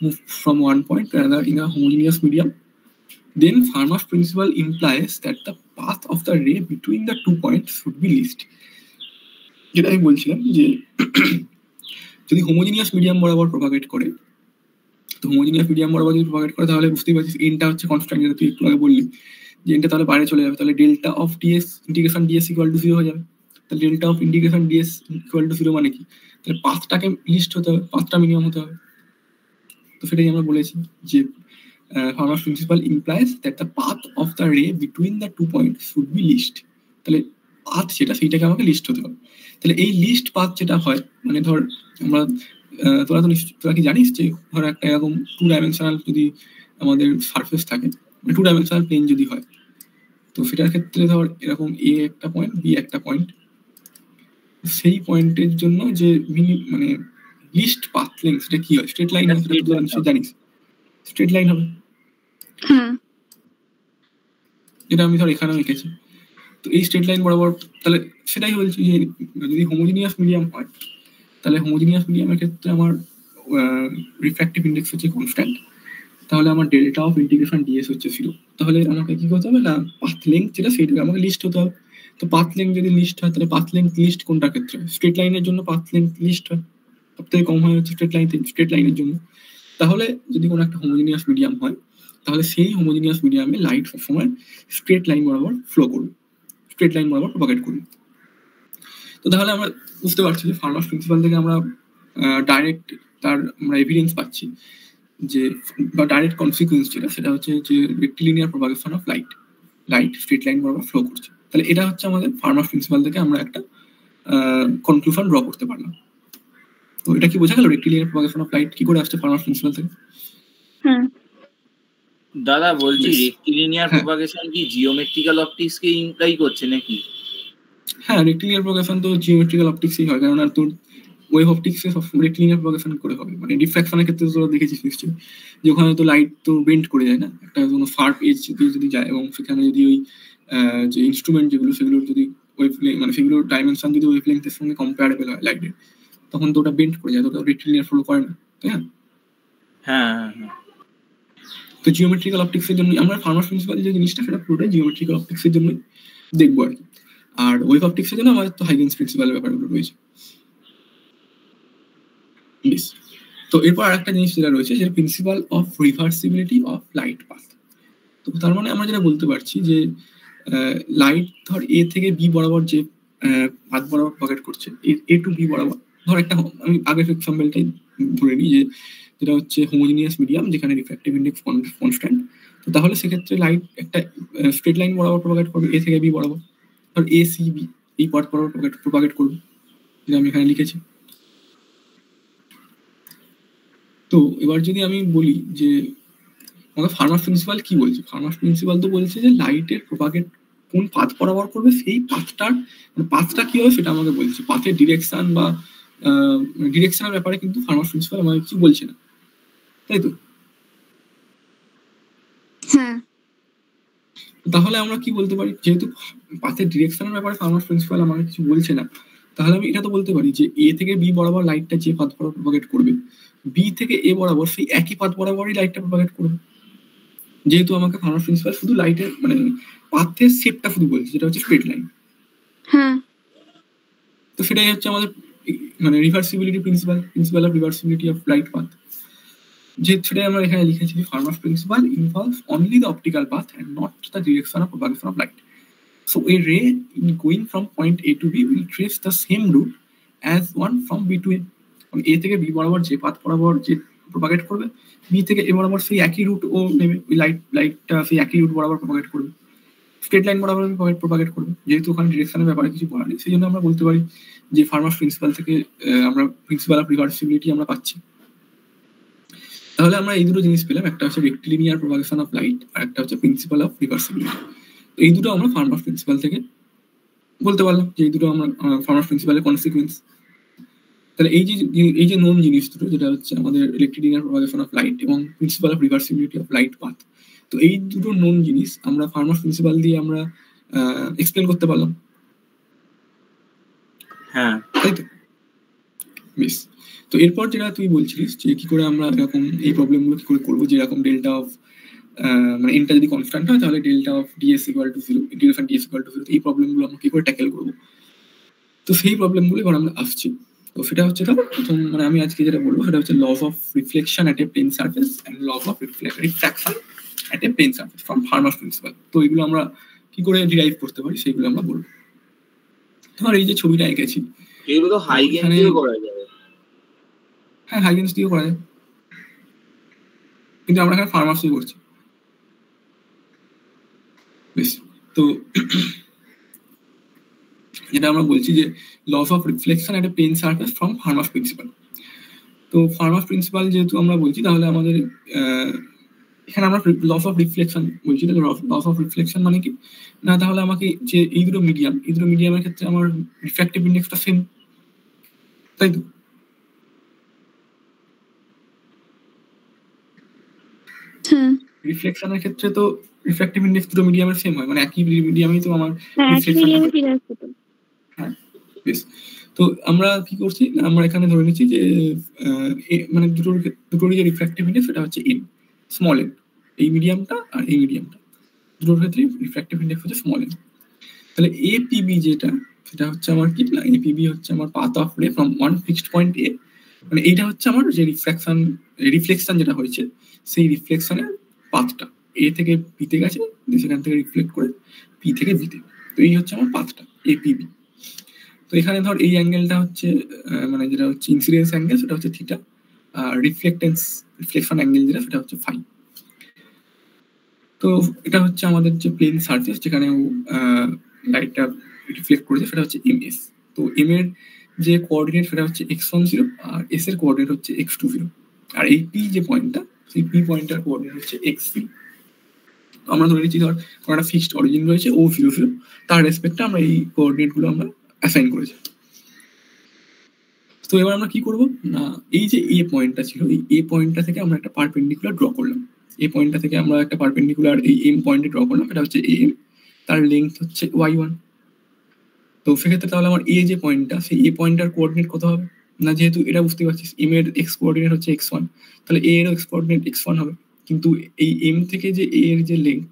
move from one point to another in a homogeneous medium, then Fermat's principle implies that the path of the ray between the 2 points should be least. যেটা আমি বলছিলাম যে যদি হোমোজিনিয়াস মিডিয়াম বরাবর প্রপাগেট করে, তো হোমোজিনিয়াস মিডিয়াম বরাবর যদি প্রপাগেট করে তাহলে বুঝতেই পারছিস এনটা হচ্ছে কনস্ট্যান্ট, যেটা তুই একটু আগে বললি যে এনটা তাহলে বাইরে চলে যাবে, তাহলে delta of DS integration DS equal to 0 হয়ে যাবে। তাহলে delta of integration DS equal to 0 মানে কি? তাহলে পাথটাকে লিস্ট হতে হবে, পাথটা মিনিমাম হতে হবে। তো সেটাই আমরা বলেছি যে Fermat's principle implies that the path of the ray between the 2 points should be least। তাহলে পাথ যেটা সেইটাকে আমাকে লিস্ট হতে হবে। তাহলে এই লিস্ট পাথ যেটা হয়, মানে ধর আমরা তোরা কি জানিস যে ধর একটা এরকম 2 ডাইমেনশনাল যদি আমাদের সারফেস থাকে, 2 ডাইমেনশনাল প্লেন যদি হয়, তো সেটার ক্ষেত্রে ধর এরকম এ একটা পয়েন্ট, বি একটা পয়েন্ট, সেই পয়েন্টের জন্য যে মানে লিস্ট পাথ লেন্থ সেটা কি হয়? স্ট্রেট লাইন হয়, সেটা তো নিশ্চয়ই জানিস, স্ট্রেট লাইন হবে। হ্যাঁ, যেটা আমি ধর এখানেও এঁকেছি। তো এই স্ট্রেট লাইন বরাবর, তাহলে সেটাই বলছি যে যদি হোমোজিনিয়াস মিডিয়াম হয়, তাহলে হোমোজিনিয়াস মিডিয়ামের ক্ষেত্রে আমার রিফ্র্যাক্টিভ ইন্ডেক্স হচ্ছে কনস্ট্যান্ট, তাহলে আমার ডেল্টা অফ ইন্টিগ্রেশন ডিএস হচ্ছে 0। তাহলে আমাকে কি করতে হবে না, পাথ লেন্থ যেটা সেইটাকে আমাকে লিস্ট হতে হবে। তো পাথ লেন্থ যদি লিস্ট হয়, তাহলে পাথ লেন্থ লিস্ট কোনটার ক্ষেত্রে? স্ট্রেট লাইনের জন্য পাথ লেন্থ লিস্ট হয়, সবথেকে কম হয় হচ্ছে স্ট্রেট লাইনের জন্য। তাহলে যদি কোনো একটা হোমোজিনিয়াস মিডিয়াম হয়, তাহলে সেই হোমোজিনিয়াস মিডিয়ামে লাইট সবসময় স্ট্রেট লাইন বরাবর ফ্লো করবে, স্ট্রেট লাইন বরাবর প্রপাগেট করবে। তো তাহলে আমরা বুঝতে পারছি যে ফার্মাস প্রিন্সিপাল থেকে আমরা ডাইরেক্ট তার আমরা এভিডেন্স পাচ্ছি যে, বা ডাইরেক্ট কনসিকুয়েন্স যেটা সেটা হচ্ছে যে rectilinear propagation of light straight line বরাবর ফ্লো করছে। তাহলে এটা হচ্ছে আমাদের ফার্মাস প্রিন্সিপাল থেকে আমরা একটা কনক্লুশন ড্র করতে পারলাম। তো এটা কি বোঝা গেল রেক্টিলিনিয়ার প্রপাগেশন অফ লাইট কি করে আসছে ফার্মাস প্রিন্সিপাল থেকে? হ্যাঁ। দাদা বলছি Yes. রেক্টিলিনিয়ার হ্যাঁ। প্রপাগেশন কি জিওমেট্রিক্যাল অপটিক্স কে ইমপ্লাই করছে নাকি? হ্যাঁ, রেক্টিলিনিয়ার প্রপাগেশন তো জিওমেট্রিক্যাল অপটিক্সই হয়, কারণ আর তোর ওয়েভ অপটিক্সে সব রেক্টিলিনিয়ার প্রপাগেশন করে হবে। মানে ডিফ্র্যাকশনের ক্ষেত্রে তোরা দেখেছিস নিশ্চয়ই যে ওখানে তো লাইট তো বেন্ড করে যায় না, একটা কোনো শার্প এজ দিয়ে যদি যায়, এবং সেখানে যদি ওই যে ইনস্ট্রুমেন্ট যেগুলো সেগুলোর যদি ওয়েভ মানে সেগুলোর ডাইমেনশন যদি ওয়েভ লেন্থের সঙ্গে কম্পারেবল হয় লাইটের, তখন তো ওটা বেন্ড করে যায়, তো ওটা রেক্টিলিনিয়ার ফ্লো করে না, তাই না? হ্যাঁ। তো জিওমেট্রিক্যাল অপটিক্সের জন্য আমরা ফার্মাস প্রিন্সিপাল যে জিনিসটা সেটা পুরোটাই জিওমেট্রিক্যাল অপটিক্সের জন্য দেখবো আর কি। আর ওয়েভ অপটিক্সের জন্য আমাদের তো হাইগেন্স প্রিন্সিপালের ব্যাপারগুলো রয়েছে। বেশ, তো এরপর আরেকটা জিনিস যেটা রয়েছে যেটা principal of reversibility of light path. তো তার মানে আমরা যেটা বলতে পারছি যে লাইট ধর এ থেকে বি বরাবর যে পাথ বরাবর প্রপাগেট করছে, এ টু বি বরাবর, ধর একটা আমি আগের এক্সাম্পলটাই ধরে নিই যে যেটা হচ্ছে হোমোজিনিয়াস মিডিয়াম যেখানে রিফ্র্যাক্টিভ ইন্ডেক্স কনস্ট্যান্ট। তো তাহলে সেক্ষেত্রে লাইট একটা স্ট্রেট লাইন বরাবর প্রপাগেট করবে এ থেকে বি বরাবর, ধর এ সি বি এই পথ বরাবর প্রপাগেট করবে, যেটা আমি এখানে লিখেছি। তো এবার যদি আমি বলি যে আমাকে ফার্মাস প্রিন্সিপাল কি বলছে, ফার্মাস প্রিন্সিপাল তো বলছে যে লাইটের প্রপাগেট কোন পাথ বরাবর করবে, সেই পাথটার মানে পাথটা কি হবে সেটা আমাকে বলছে। পাথের ডিরেকশন বা ডিরেকশনের ব্যাপারে কিন্তু ফার্মাস প্রিন্সিপাল আমাকে কিছু বলছে না, তাই তো? হ্যাঁ। তাহলে আমরা কি বলতে পারি, যেহেতু পাথের ডিরেকশনের ব্যাপারে ফার্মাস প্রিন্সিপাল আমাকে কিছু বলছে না, তাহলে আমি এটা তো বলতে পারি যে এ থেকে বি বরাবর লাইটটা যে পাথ বরাবর প্রপাগেট করবে, বি থেকে এ বরাবর সেই একই পাথ বরাবরই লাইটটা প্রপাগেট করবে। যেহেতু আমাকে ফার্মাস প্রিন্সিপাল শুধু লাইটের মানে পাথের শেপটা শুধু বলছে, যেটা হচ্ছে স্ট্রেট লাইন। হ্যাঁ। তো সেটাই হচ্ছে আমাদের মানে reversibility principle of reversibility of light path. যে সেটাই আমরা এখানে লিখেছি, Fermat's principle involves only the optical path and not the direction of propagation of light. So a ray in going from point A to B will trace the same route as one from B to A. A থেকে B বরাবর যে path বরাবর যে propagate করবে, B থেকে A বরাবর সেই একই রুট ও নেবে, ওই লাইটটা সেই একই রুট বরাবর প্রপাগেট করবে, স্ট্রেট লাইন বরাবর প্রপাগেট করবে। যেহেতু ওখানে ডিরেকশনের ব্যাপারে কিছু বলা নেই, সেই জন্য আমরা বলতে পারি যে ফার্মাস প্রিন্সিপাল থেকে আমরা প্রিন্সিপাল অফ রিভার্সিবিলিটি আমরা পাচ্ছি। তাহলে আমরা এই দুটো জিনিস পেলাম, একটা হচ্ছে রেক্টিলিনিয়ার প্রপাগেশন অফ লাইট আর একটা হচ্ছে প্রিন্সিপাল অফ রিভার্সিবিলিটি। এই দুটো আমরা ফার্মাস প্রিন্সিপাল থেকে বলতে পারলাম যে এই দুটো আমরা ফার্মাস প্রিন্সিপালের কনসিকুয়েন্স। তাহলে এই যে নোন জিনিস দুটো, যেটা হচ্ছে আমাদের রেক্টিলিনিয়ার প্রপাগেশন অফ লাইট এবং principal of reversibility of light path, তো এই দুটো নোন জিনিস আমরা ফার্মাস প্রিন্সিপাল দিয়ে আমরা এক্সপ্লেন করতে পারলাম। হ্যাঁ, তাই তো? বেশ, তো এরপর যেটা তুই বলছিলিস যে কি করে আমরা এরকম এই প্রবলেমগুলো কি করে করবো, যেরকম ডেল্টা অফ মানে এনটা যদি কনস্ট্যান্ট হয় তাহলে delta of DS equal to 0, integration DS equal to 0, এই প্রবলেমগুলো আমরা কি করে ট্যাকেল করবো। তো সেই প্রবলেমগুলো এবার আমরা আসছি। তো সেটা হচ্ছে প্রথম মানে আমি আজকে যেটা বলবো সেটা হচ্ছে loss of reflection at a plane surface and loss of refraction at a plane surface from Fermat's principle. তো এগুলো আমরা কি করে ডিরাইভ করতে পারি সেগুলো আমরা বলবো। তোমার এই যে ছবিটা এঁকেছি, এগুলো তো হাইগেন এখানে দিয়েও করা যাবে। হ্যাঁ হাইগেন্স দিয়েও করা যায়, কিন্তু আমরা এখানে ফার্মাস দিয়ে করছি। বেশ, তো যেটা আমরা বলছি যে loss of reflection at a plane surface from Fermat's principle. তো ফার্মাস প্রিন্সিপাল যেহেতু আমরা বলছি, তাহলে আমাদের এখানে আমরা লস অফ রিফ্লেকশন বলছি। লস অফ রিফ্লেকশন মানে কি না, তাহলে আমাকে যে এই দুটো মিডিয়ামের ক্ষেত্রে আমার রিফ্র্যাক্টিভ ইন্ডেক্সটা সেম, তাই তো? রিফ্লেকশনের ক্ষেত্রে তো রিফ্র্যাক্টিভ ইন্ডেক্স দুটো মিডিয়ামের সেম হয়, মানে একই মিডিয়ামেই তো আমার রিফ্লেকশন। হ্যাঁ বেশ, তো আমরা কি করছি, আমরা এখানে ধরে নিচ্ছি যে মানে দুটোরই যে রিফ্র্যাক্টিভ ইন্ডেক্স সেটা হচ্ছে এন, স্মল এন। এই মিডিয়ামটা আর এই মিডিয়ামটা দুটোর ক্ষেত্রে রিফ্র্যাক্টিভ ইন্ডেক্স হচ্ছে স্মল এন। তাহলে এপিবি যেটা, সেটা হচ্ছে আমার কি না, এপিবি হচ্ছে আমার পাথ অফ রে ফ্রম ওয়ান ফিক্সড পয়েন্ট এ। মানে এইটা হচ্ছে আমার যে রিফ্লেকশন যেটা হয়েছে, সেই রিফ্লেকশনের পাথটা এ থেকে বিতে গেছে, সেখান থেকে রিফ্লেক্ট করে পি থেকে বিতে। তো এই হচ্ছে আমার পাথটা এপিবি। তো এখানে ধর এই অ্যাঙ্গেলটা হচ্ছে মানে যেটা হচ্ছে ইনসিডেন্স অ্যাঙ্গেল, সেটা হচ্ছে থিটা, আর রিফ্লেকশন অ্যাঙ্গেল যেটা, সেটা হচ্ছে ফাই। তো এটা হচ্ছে আমাদের যে প্লেন সারফেস যেখানে লাইটটা রিফ্লেক্ট করেছে, সেটা হচ্ছে এমএস। তো এম এর যে কোঅর্ডিনেট সেটা হচ্ছে x10 আর এস এর কোঅর্ডিনেট হচ্ছে x20, আর এই পি যে পয়েন্টটা, সেই পি পয়েন্টটার কোঅর্ডিনেট হচ্ছে x0। আমরা ধরে নিচ্ছি ধর কোনো একটা ফিক্সড অরিজিন রয়েছে O00, তার রেসপেক্টে আমরা এই কোঅর্ডিনেটগুলো আমরা অ্যাসাইন করেছি। তো এবার আমরা কি করব না, এই যে এ পয়েন্টটা ছিল, এই এ পয়েন্টটা থেকে আমরা একটা পারপেন্ডিকুলার ড্র করলাম। এই পয়েন্টটা থেকে আমরা একটা পারপেন্ডিকুলার এই এম পয়েন্টে ড্র করলাম, এটা হচ্ছে এম, তার লেন্থ হচ্ছে y1। তো সেক্ষেত্রে তাহলে আমার এ যে পয়েন্টটা, সেই এ পয়েন্টটার কোঅর্ডিনেট কত হবে না, যেহেতু এটা বুঝতে পারছিস এম এর এক্স কোঅর্ডিনেট হচ্ছে x1, তাহলে এ এর এক্স কোঅর্ডিনেট x1 হবে। কিন্তু এই এম থেকে যে এ এর যে লেন্থ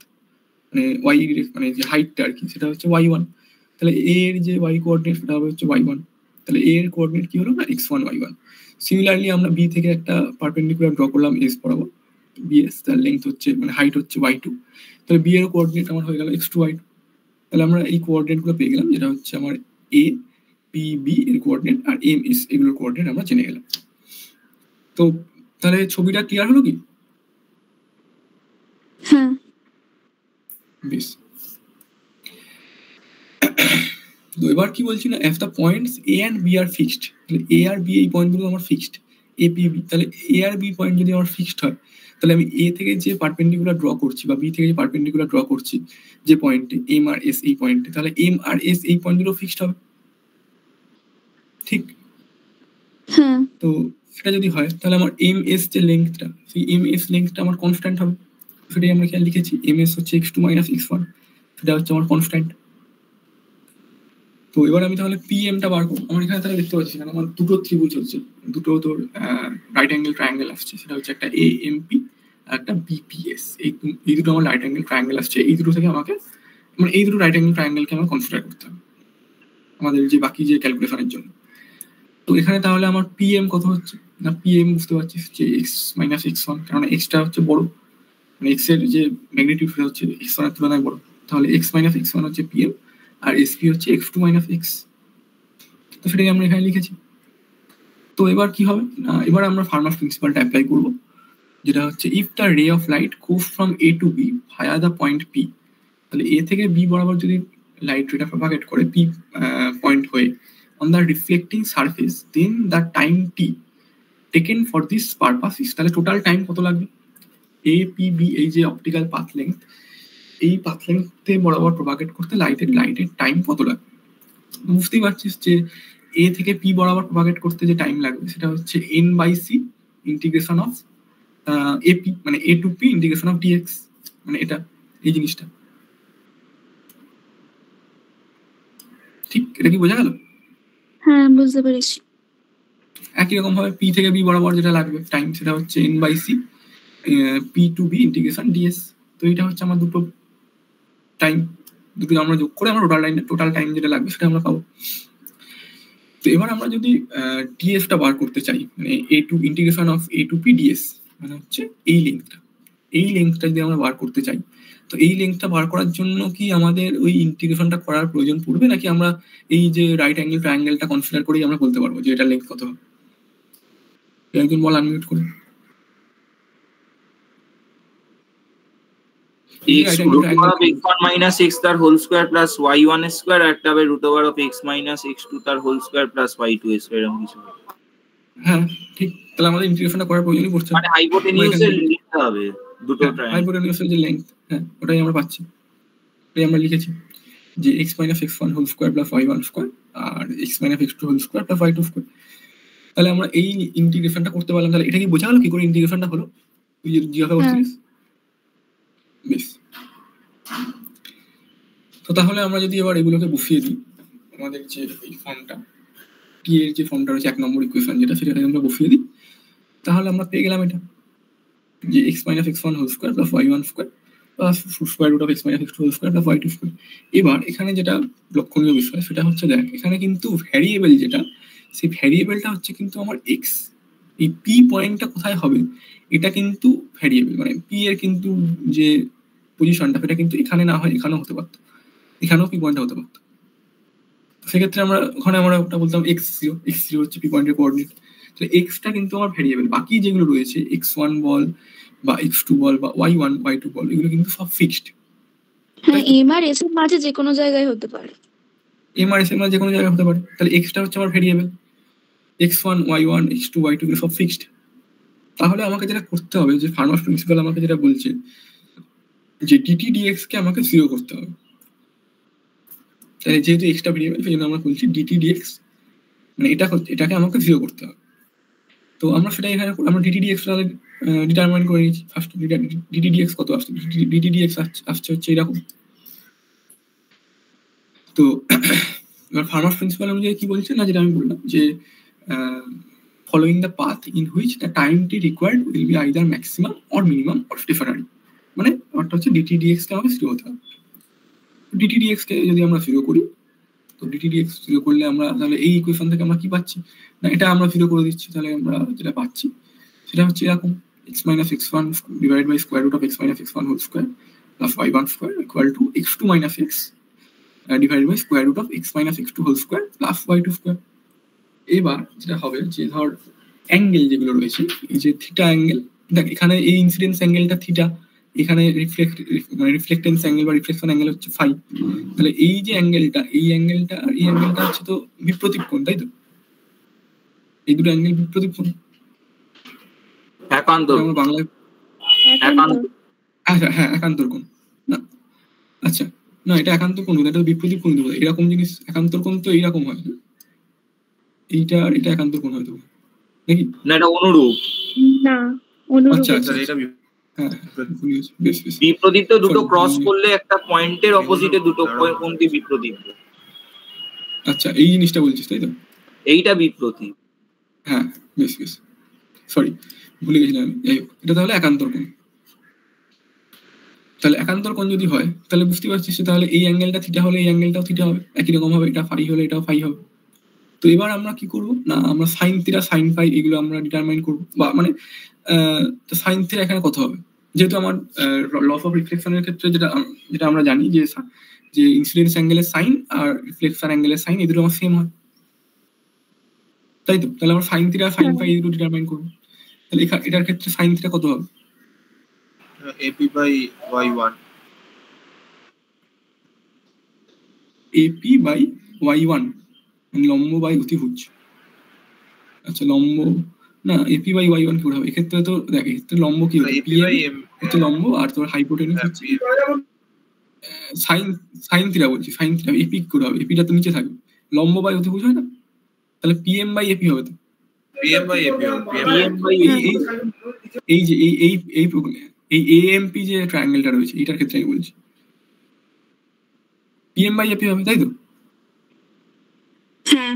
মানে y মানে যে হাইটটা আর কি, সেটা হচ্ছে y1। তাহলে এ এর যে y কোঅর্ডিনেট সেটা হবে হচ্ছে y1। তাহলে এ এর কোঅর্ডিনেট কি হলো না, x1 y1। সিমিলারলি আমরা বি থেকে একটা পারপেন্ডিকুলার ড্র করলাম এস বরাবর, বিএস, তার লেন্থ হচ্ছে মানে হাইট হচ্ছে y2। তাহলে বি এর কোঅর্ডিনেট আমার হয়ে গেল x2 y2। তাহলে আমরা এই কোঅর্ডিনেটগুলো পেয়ে গেলাম, যেটা হচ্ছে আমার এ পি বি এর কোঅর্ডিনেট আর এম এস এগুলোর কোঅর্ডিনেট আমরা জেনে গেলাম। তো তাহলে ছবিটা ক্লিয়ার হলো কি? হ্যাঁ বেশ, তো এবার কি বলছি না, if the points A and B are fixed. তাহলে এ আর বি এই পয়েন্টগুলো আমার ফিক্সড, এ পি বি। তাহলে এ আর বি পয়েন্ট যদি আমার ফিক্সড হয়, তাহলে আমি এ থেকে যে পারপেন্ডিকুলার ড্র করছি বা বি থেকে যে পারপেন্ডিকুলার ড্র করছি যে পয়েন্টে এম আর এস এই পয়েন্টে, তাহলে এম আর এস এই পয়েন্টগুলো ফিক্সড হবে, ঠিক? হ্যাঁ তো সেটা যদি হয়, তাহলে আমার এম এস যে লেন্থটা, সেই এম এস লেন্থটা আমার কনস্ট্যান্ট হবে। সেটাই আমরা খেয়াল লিখেছি, এম এস হচ্ছে x2 - x1, সেটা হচ্ছে আমার কনস্ট্যান্ট। তো এবার আমি তাহলে পিএমটা বার করবো। আমার এখানে তাহলে দেখতে পাচ্ছি, কারণ আমার দুটো ত্রিভুজ হচ্ছে, দুটো তোর রাইট অ্যাঙ্গেল ট্রায়াঙ্গেল আসছে, সেটা হচ্ছে একটা এএমপি আর একটা বিপিএস। এই দুটো আমার রাইট অ্যাঙ্গেল ট্রায়াঙ্গেল আসছে। এই দুটো থেকে আমাকে মানে এই দুটো রাইট অ্যাঙ্গেল ট্রায়াঙ্গেলকে আমার কনসিডার করতে হবে আমাদের যে বাকি যে ক্যালকুলেশনের জন্য। তো এখানে তাহলে আমার পিএম কত হচ্ছে না, পিএম বুঝতে পারছিস যে x - x1, কারণ এক্সটা হচ্ছে বড়, মানে এক্স এর যে ম্যাগনিটিউড সেটা হচ্ছে x1 এর তুলনায় বড়। তাহলে x - x1 হচ্ছে পিএম, আর এসপি হচ্ছে x2 - x। তো সেটাই আমরা এখানে লিখেছি। তো এবার কি হবে না, এবার আমরা ফার্মাস প্রিন্সিপালটা অ্যাপ্লাই করব, যেটা হচ্ছে if the ray of light goes from A to B via the point P. তাহলে এ থেকে বি বরাবর যদি লাইট রেটা প্রপাগেট করে পি পয়েন্ট হয়ে on the reflecting surface, then the time T taken for this purpose is. তাহলে total time কত লাগবে, এ পি বি এই যে অপটিক্যাল পাথ লেন্থ, এই পাথ লেন্থে বরাবর প্রপাগেট করতে লাইটের টাইম কত লাগবে। বুঝতেই পারছিস যে এ থেকে পি বরাবর প্রপাগেট করতে যে টাইম লাগবে, সেটা হচ্ছে n/c ইন্টিগ্রেশন অফ এপি, মানে A to P integration of dx, মানে এটা এই জিনিসটা। ঠিক, এটা কি বোঝা গেল? হ্যাঁ বুঝতে পেরেছি। একই রকম ভাবে পি থেকে বি বরাবর যেটা লাগবে টাইম, সেটা হচ্ছে n/c P to B integration DS. তো এটা হচ্ছে আমার দুটো টাইম, দুটো আমরা যোগ করে আমরা টোটাল টাইম যেটা লাগবে সেটা আমরা পাবো। তো এবার আমরা যদি ডিএসটা বার করতে চাই, মানে A to integration of A to P ds, মানে হচ্ছে এই লেন্থটা, এই লেন্থটা যদি আমরা বার করতে চাই, তো এই লেন্থটা বার করার জন্য কি আমাদের ওই ইন্টিগ্রেশনটা করার প্রয়োজন পড়বে, নাকি আমরা এই যে রাইট অ্যাঙ্গেল ট্রায়াঙ্গেলটা কনসিডার করেই আমরা বলতে পারবো যে এটা লেন্থ কত হবে? একজন বল, আনমিউট করে। x root over of x1 minus x তার whole square plus y1 square, আর একটা হবে root over of x minus x2 তার whole square plus y2 square, এরকম কিছু। হ্যাঁ ঠিক, তাহলে আমাদের ইন্টিগ্রেশনটা করার প্রয়োজনই পড়ছে না। মানে হাইপোটেনিউসের লিখতে হবে দুটো ট্রায়াঙ্গেল। হাইপোটেনিউসের যে লেন্থ, হ্যাঁ ওটাই আমরা পাচ্ছি, এটাই আমরা লিখেছি যে x minus x1 whole square plus y1 square আর x minus x2 whole square plus y2 square. তাহলে আমরা এই ইন্টিগ্রেশনটা করতে পারলাম। তাহলে এটা কি বোঝা গেল কি করে ইন্টিগ্রেশনটা হলো? তুই যে জিজ্ঞাসা করছিস। বেশ, তো তাহলে আমরা যদি এবার এগুলোকে বসিয়ে দিই, আমাদের যে এই ফর্মটা টি এর যে ফর্মটা রয়েছে 1 নম্বর ইকুয়েশন যেটা, সেটাকে আমরা বসিয়ে দিই, তাহলে আমরা পেয়ে গেলাম এটা যে x minus x1 whole square plus y1 square plus square root of x minus x2 whole square plus y2 square. এবার এখানে যেটা লক্ষণীয় বিষয় সেটা হচ্ছে, দেখ এখানে কিন্তু ভ্যারিয়েবল যেটা, সেই ভ্যারিয়েবলটা হচ্ছে কিন্তু আমার x। এই p পয়েন্টটা কোথায় হবে এটা কিন্তু ভ্যারিয়েবল, মানে p এর কিন্তু যে পজিশনটা সেটা কিন্তু এখানে না হয় এখানেও হতে পারতো, এখানেও p পয়েন্টটা হতে পারতো। সেক্ষেত্রে আমরা ওখানে আমরা ওটা বলতাম x0, x0 হচ্ছে p পয়েন্টের কোঅর্ডিনেট। তো x-টা কিন্তু আমার ভ্যারিয়েবল, বাকি যেগুলো রয়েছে x1 বল বা x2 বল বা y1 y2 বল, এগুলো কিন্তু সব ফিক্সড। হ্যাঁ, m আর s এর মাঝে যে কোনো জায়গায় হতে পারে, m আর s এর মাঝে যে কোনো জায়গায় হতে পারে। তাহলে x-টা হচ্ছে আমার variable, x1 y1 x2 y2 এগুলো সব ফিক্সড। তাহলে আমাকে যেটা করতে হবে, যে ফার্মাস প্রিন্সিপাল আমাকে যেটা বলছে যে dt dx কে আমাকে 0 করতে হবে। তাহলে যেহেতু x টা ভ্যারিয়েবল, সেই জন্য আমরা বলছি dt dx, মানে এটাকে আমাকে 0 করতে হবে। তো আমরা সেটা এখানে আমরা dt dx তাহলে ডিটারমাইন করে নিয়েছি। ফার্স্ট dt dx কত আসছে, dt dx আসছে হচ্ছে এরকম। তো এবার ফার্মাস প্রিন্সিপাল অনুযায়ী কি বলছে না, যেটা আমি বললাম যে following the path in which the time t required will be either maximum or minimum or temporary, মানে অর্থাৎ হচ্ছে dt dx কে আমাকে 0 হতে হবে। dt dx কে যদি আমরা 0 করি, তো dt dx 0 করলে আমরা তাহলে এই ইকুয়েশন থেকে আমরা কি পাচ্ছি না, এটা আমরা 0 করে দিচ্ছি। তাহলে আমরা যেটা পাচ্ছি সেটা হচ্ছে এরকম, x minus x1 divided by square root of x minus x1 whole square plus y1 square equal to x2 minus x divided by square root of x minus x2 whole square plus y2 square। এবার যেটা হবে যে ধর angle যেগুলো রয়েছে, এই যে theta angle, দেখ এখানে এই ইনসিডেন্স অ্যাঙ্গেলটা থিটা, এখানে রিফ্লেক্টেন্স অ্যাঙ্গেল বা রিফ্লেকশন অ্যাঙ্গেল হচ্ছে ফাই। তাহলে এই যে অ্যাঙ্গেলটা, এই অ্যাঙ্গেলটা আর এই অ্যাঙ্গেলটা হচ্ছে তো বিপরীত কোণ, তাই তো? এই দুটো অ্যাঙ্গেল বিপরীত কোণ, একান্তর আমরা বাংলায় আচ্ছা হ্যাঁ একান্তর কোণ না, আচ্ছা না এটা একান্তর কোণ, এটা বিপরীত কোণ দেবো। এরকম জিনিস একান্তর কোণ তো এইরকম হয়, এইটা আর এটা একান্তর কোণ হয়তো নাকি না, এটা অনুরূপ না অনুরূপ। আচ্ছা আচ্ছা এটা হ্যাঁ বেশ বেশ বিপ্রদীপ তো দুটো ক্রস করলে একটা পয়েন্টের অপোজিটে দুটো কোণকে বিপ্রদীপ। আচ্ছা এই জিনিসটা বলছিস তাই তো? এইটা বিপ্রদীপ। হ্যাঁ বেশ বেশ, সরি ভুলে গেছিলাম আমি। যাই হোক, এটা তাহলে একান্তর কোণ। তাহলে একান্তর কোণ যদি হয় তাহলে বুঝতে পারছিস, তাহলে এই অ্যাঙ্গেলটা থিটা হলে এই অ্যাঙ্গেলটাও থিটা হবে, একই রকম হবে। এটা ফাই হলে এটাও ফাই হবে। তো এবার আমরা কি করবো না, আমরা সাইন থিটা সাইন ফাই এগুলো আমরা ডিটারমাইন করবো, বা মানে সাইন থিটা এখানে কত হবে, যেহেতু আমার লস অফ রিফ্লেকশনের ক্ষেত্রে যেটা আমরা জানি যে ইনসিডেন্স অ্যাঙ্গেলের সাইন আর রিফ্লেকশন অ্যাঙ্গেলের সাইন এই দুটো আমার সেম হয়, তাই তো? তাহলে আমরা সাইন থিটা সাইন ফাই এগুলো ডিটারমাইন করবো। তাহলে এটার ক্ষেত্রে সাইন থিটা কত হবে? ap by y1 ap by y1, মানে লম্ব বাই অতিভুজ। আচ্ছা লম্ব না, ap by y1 কি হবে এক্ষেত্রে? তো দেখ এক্ষেত্রে লম্ব কি হবে, ap by m হচ্ছে লম্ব, আর তোর হাইপোটেনিউস হচ্ছে সাইন থিটা বলছি, সাইন থিটা ap করে হবে, apটা তো নিচে থাকবে, লম্ব বাই অতিভুজ হয় না? তাহলে pm by ap হবে তো, pm by ap এই যে এই amp যে ট্রায়াঙ্গেলটা রয়েছে এটার ক্ষেত্রে আমি বলছি pm by ap হবে, তাই তো? হ্যাঁ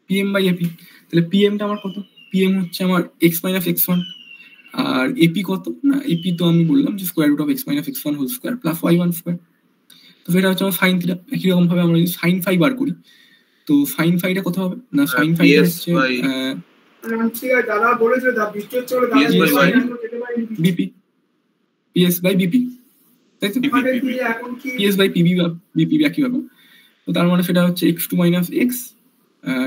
pm by ap। তাহলে pm টা আমার কত? pm হচ্ছে আমার x minus x1, আর ap কত না, ap তো আমি বললাম যে square root of x minus x1 whole square plus y1 square. তো সেটা হচ্ছে আমার সাইন থিটা। একই রকম ভাবে আমরা যদি সাইন ফাই বার করি, তো সাইন ফাইটা কত হবে না, সাইন ফাই হচ্ছে বিপি। পিএস বাই বিপি, তাই তো? পিএস বাই পিবি বা বিপি একই ব্যাপার। তো তার মানে সেটা হচ্ছে x2 minus X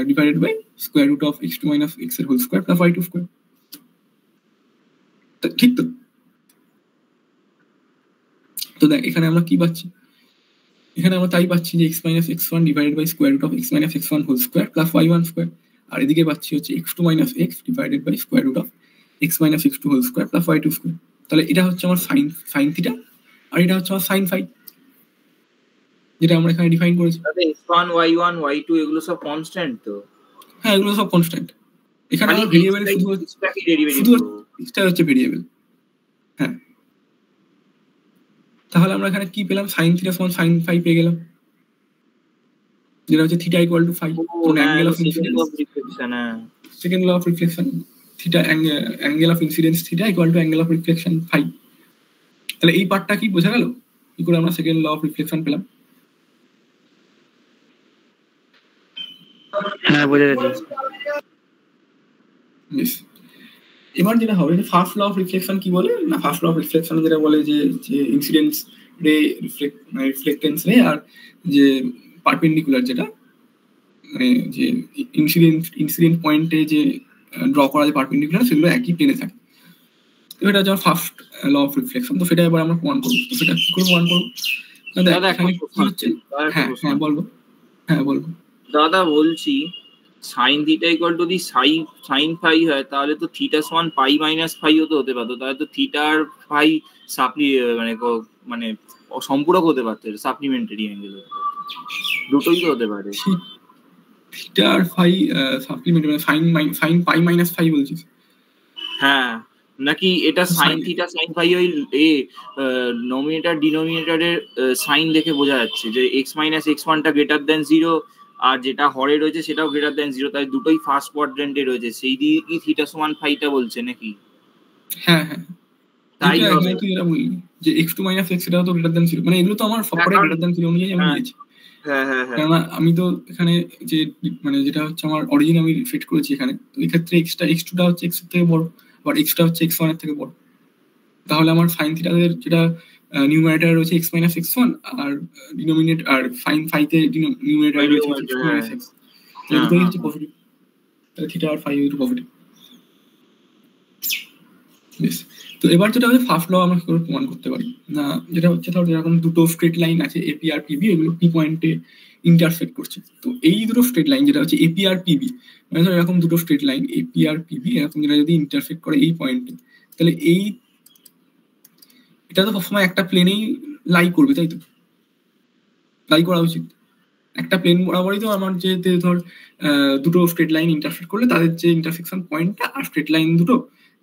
divided by square root of x2 minus X এর whole square plus y2 square. ঠিক তো? তো দেখ এখানে আমরা কি পাচ্ছি, এখানে আমরা তাই পাচ্ছি যে x minus x1 divided by square root of x minus x1 whole square plus y1 square, আর এদিকে পাচ্ছি হচ্ছে x2 minus X divided by square root of x minus x2 whole square plus y2 square. তাহলে এটা হচ্ছে আমার sine theta, আর এটা হচ্ছে আমার সাইন ফাই, যেটা আমরা এখানে ডিফাইন করেছি। x1 y1 y2 এগুলো সব কনস্ট্যান্ট তো? হ্যাঁ, এগুলো সব কনস্ট্যান্ট। এখানে মানে ভেরিয়েবল শুধু ডেরিভেটিভ এটা হচ্ছে ভেরিয়েবল। হ্যাঁ, তাহলে আমরা এখানে কি পেলাম, সাইন থিটা সমান সাইন ফাই পেয়ে গেলাম, যেটা হচ্ছে theta equal to phi. Angle of incidence, second law of reflection, theta angle of incidence theta equal to angle of reflection phi. তাহলে এই পার্টটা কি বোঝা গেল, কি করে আমরা সেকেন্ড ল অফ রিফ্লেকশন পেলাম? হ্যাঁ, বোঝা গেছে। এবার যেটা হবে, ফার্স্ট ল অফ রিফ্লেকশন কি বলে না, ফার্স্ট ল অফ রিফ্লেকশন যেটা বলে যে ইনসিডেন্স রে রিফ্লেক্টেন্স রে আর যে পারপেন্ডিকুলার, যেটা মানে যে ইনসিডেন্ট পয়েন্টে যে ড্র করা যে পারপেন্ডিকুলার, সেগুলো একই প্লেনে থাকে। তো এটা হচ্ছে ফার্স্ট ল অফ রিফ্লেকশন। তো সেটা এবার আমরা প্রমাণ করবো। তো সেটা কি করে প্রমাণ করবো? হ্যাঁ বলবো, হ্যাঁ বলবো দাদা। বলছি sine theta equal to the sine phi হয়, তাহলে তো থিটা সমান পাই মাইনাস ফাই হতে পারতো। তাহলে তো থিটা আর ফাই মানে সম্পূরক হতে পারতো, সাপ্লিমেন্টারি অ্যাঙ্গেল দুটোই তো হতে পারে। থিটা আর ফাই সাপ্লিমেন্টারি, মানে সাইন পাই মাইনাস ফাই বলছিস? হ্যাঁ, নাকি এটা সাইন থিটা সাইন ফাই ওই নমিনেটর ডিনোমিনেটরের সাইন দেখে বোঝা যাচ্ছে যে x মাইনাস x1 টা গ্রেটার দ্যান 0, আর যেটা হরে রয়েছে সেটাও গ্রেটার দ্যান 0, তাই দুটোই ফার্স্ট কোয়াড্রেন্টে রয়েছে, সেই দিকে কি থিটা সমান ফাইটা বলছে নাকি? হ্যাঁ হ্যাঁ, তাই হবে। তুই এটা বললি যে x2 মাইনাস x এটাও তো গ্রেটার দ্যান 0, মানে এগুলো তো আমার সবকটাই গ্রেটার দ্যান 0 অনুযায়ী আমি দিয়েছি। হ্যাঁ হ্যাঁ হ্যাঁ, কারণ আমি তো এখানে যে মানে যেটা হচ্ছে আমার অরিজিন আমি ফিট করেছি এখানে, তো এই ক্ষেত্রে x2 টা হচ্ছে x এর থেকে বড়, আর x টা হচ্ছে x1 এর থেকে বড়। তাহলে আমার সাইন থিটাদের যেটা নিউমারেটর রয়েছে x মাইনাস x1, আর ডিনোমিনেটর আর সাইন ফাইতে নিউমারেটর রয়েছে x মাইনাস x, দুটোই হচ্ছে পজিটিভ। তাহলে থিটা আর ফাই দুটো পজিটিভ। বেশ, তো এবার যেটা হচ্ছে ফার্স্ট ল আমরা কি করে প্রমাণ করতে পারি না, যেটা হচ্ছে ধর এরকম দুটো স্ট্রেট লাইন আছে এপি আর পিবি, এগুলো পি পয়েন্টে ইন্টারসেক্ট করছে। তো এই দুটো স্ট্রেট লাইন যেটা হচ্ছে এপি আর পিবি, মানে ধর এরকম দুটো স্ট্রেট লাইন এপি আর পিবি এরকম যেটা যদি ইন্টারসেক্ট করে এই পয়েন্টে, তাহলে এটা তো সবসময় একটা প্লেনেই লাই করবে, তাই তো? লাই করা উচিত একটা প্লেন বরাবরই। তো আমার যে ধর দুটো স্ট্রেট লাইন ইন্টারসেক্ট করলে তাদের যে ইন্টারসেকশন পয়েন্টটা আর স্ট্রেট লাইন দুটো,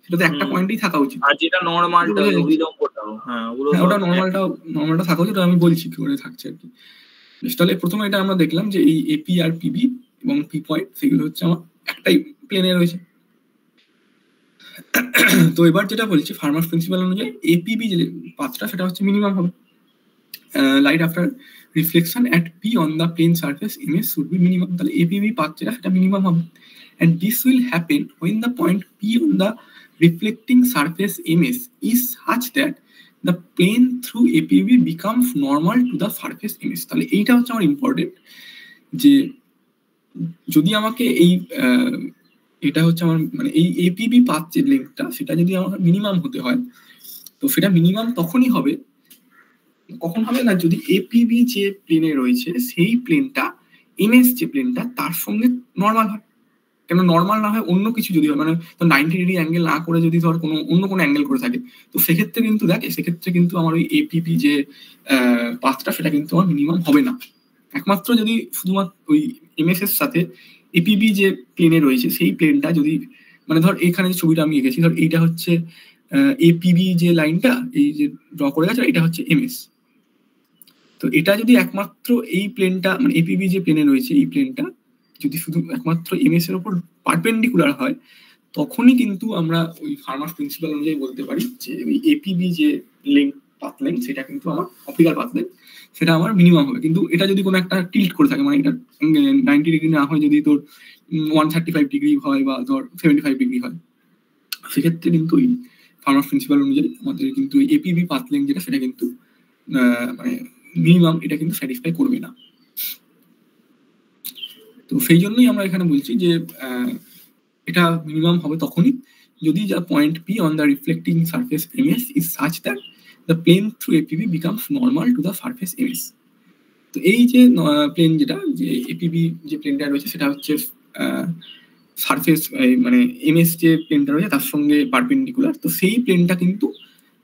সেটা তো একটা পয়েন্টেই থাকা উচিত। আর যেটা নরমালটা অভিলম্বটাও, হ্যাঁ ওটা নরমালটা থাকা উচিত। আমি বলছি কি করে থাকছে আর কি। তাহলে প্রথমে এটা আমরা দেখলাম যে এই এপি আর পিবি এবং পি পয়েন্ট, সেগুলো হচ্ছে আমার একটাই প্লেনে রয়েছে। তো এবার যেটা বলছি ফার্মাস প্রিন্সিপাল অনুযায়ী এপিবি যে পাথটা সেটা হচ্ছে মিনিমাম হবে। Light after reflection at P on the plane surface image should be minimum. তাহলে এপিবি পাথ যেটা সেটা মিনিমাম হবে, and this will happen when the point P on the reflecting surface image is such that the plane through APB becomes normal to the surface image. তাহলে এইটা হচ্ছে আমার important, যে যদি আমাকে এটা হচ্ছে আমার মানে এই এপিবি পাথ যে লেন্থটা সেটা যদি আমার মিনিমাম হতে হয়, তো সেটা মিনিমাম তখনই হবে, কখন হবে না, যদি এপিবি যে প্লেনে রয়েছে সেই প্লেনটা এমএস যে প্লেনটা তার সঙ্গে নর্মাল হয়। কেন নর্মাল না হয়, অন্য কিছু যদি হয়, মানে 90 ডিগ্রি অ্যাঙ্গেল না করে যদি ধর অন্য কোনো অ্যাঙ্গেল করে থাকে, তো সেক্ষেত্রে কিন্তু দেখ সেক্ষেত্রে কিন্তু আমার ওই এপিবি যে পাথটা সেটা কিন্তু আমার মিনিমাম হবে না। একমাত্র যদি শুধুমাত্র ওই এমএস এর সাথে এপিবি যে প্লেনে রয়েছে সেই প্লেনটা যদি, মানে ধর এখানে যে ছবিটা আমি এঁকেছি, ধর এইটা হচ্ছে এপিবি যে লাইনটা এই যে ড্র করে গেছে, এটা হচ্ছে এমএস। তো এটা যদি একমাত্র এই প্লেনটা মানে এপিবি যে প্লেনে রয়েছে এই প্লেনটা যদি শুধু একমাত্র এমএস এর উপর পারপেন্ডিকুলার হয়, তখনই কিন্তু আমরা ওই ফার্মাস প্রিন্সিপাল অনুযায়ী বলতে পারি যে ওই এপিবি যে লেন্থ পাথ লেন্থ সেটা কিন্তু আমার অপটিক্যাল পাথ লেন্থ সেটা আমার মিনিমাম হবে। কিন্তু এটা যদি কোনো একটা টিল্ট করে থাকে, মানে এটা 90 ডিগ্রি না হয়, যদি তোর 135 ডিগ্রি হয় বা ধর 75 ডিগ্রি হয়, সেক্ষেত্রে কিন্তু ওই ফার্মার প্রিন্সিপাল অনুযায়ী আমাদের কিন্তু এপিবি পাথ লেংথ যেটা সেটা কিন্তু মানে মিনিমাম এটা কিন্তু স্যাটিসফাই করবে না। তো সেই জন্যই আমরা এখানে বলছি যে এটা মিনিমাম হবে তখনই যদি যা point P on the reflecting surface MS is such that the plane through APB becomes normal to the surface MS. তো এই যে প্লেন যেটা যে এপিবি যে প্লেনটা রয়েছে সেটা হচ্ছে সারফেস মানে এমএস যে প্লেনটা রয়েছে তার সঙ্গে পারপেন্ডিকুলার। তো সেই প্লেনটা কিন্তু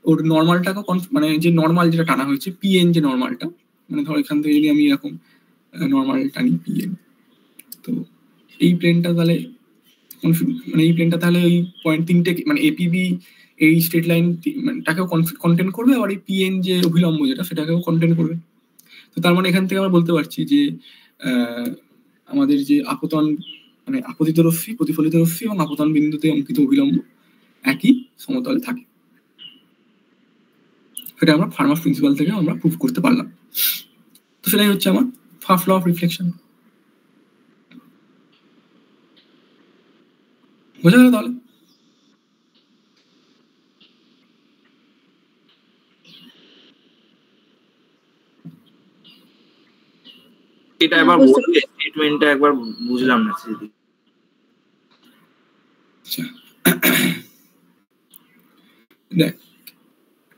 ওর নর্মালটাকে মানে যে নর্মাল যেটা টানা হয়েছে পিএন যে নর্মালটা, মানে ধর এখান থেকে যদি আমি এরকম নর্মাল টানি পিএন, তো এই প্লেনটা তাহলে মানে এই প্লেনটা তাহলে ওই পয়েন্ট তিনটে মানে এপিবি এই স্ট্রেট লাইনটাকেও কন্টেন করবে, আর এই পিএন যে অভিলম্ব যেটা সেটাকেও কন্টেন করবে। তো তার মানে এখান থেকে আমরা বলতে পারছি যে আমাদের যে আপতন মানে আপতিত রশ্মি, প্রতিফলিত রশ্মি এবং আপতন বিন্দুতে অঙ্কিত অভিলম্ব একই সমতলে থাকে। সেটা আমরা ফার্মার প্রিন্সিপাল থেকে আমরা প্রুভ করতে পারলাম। তো সেটাই হচ্ছে আমার ফার্স্ট ল অফ রিফ্লেকশন। বোঝা গেল তাহলে? এটা একবার বলবে, স্টেটমেন্টটা একবার বুঝলাম না। দেখ,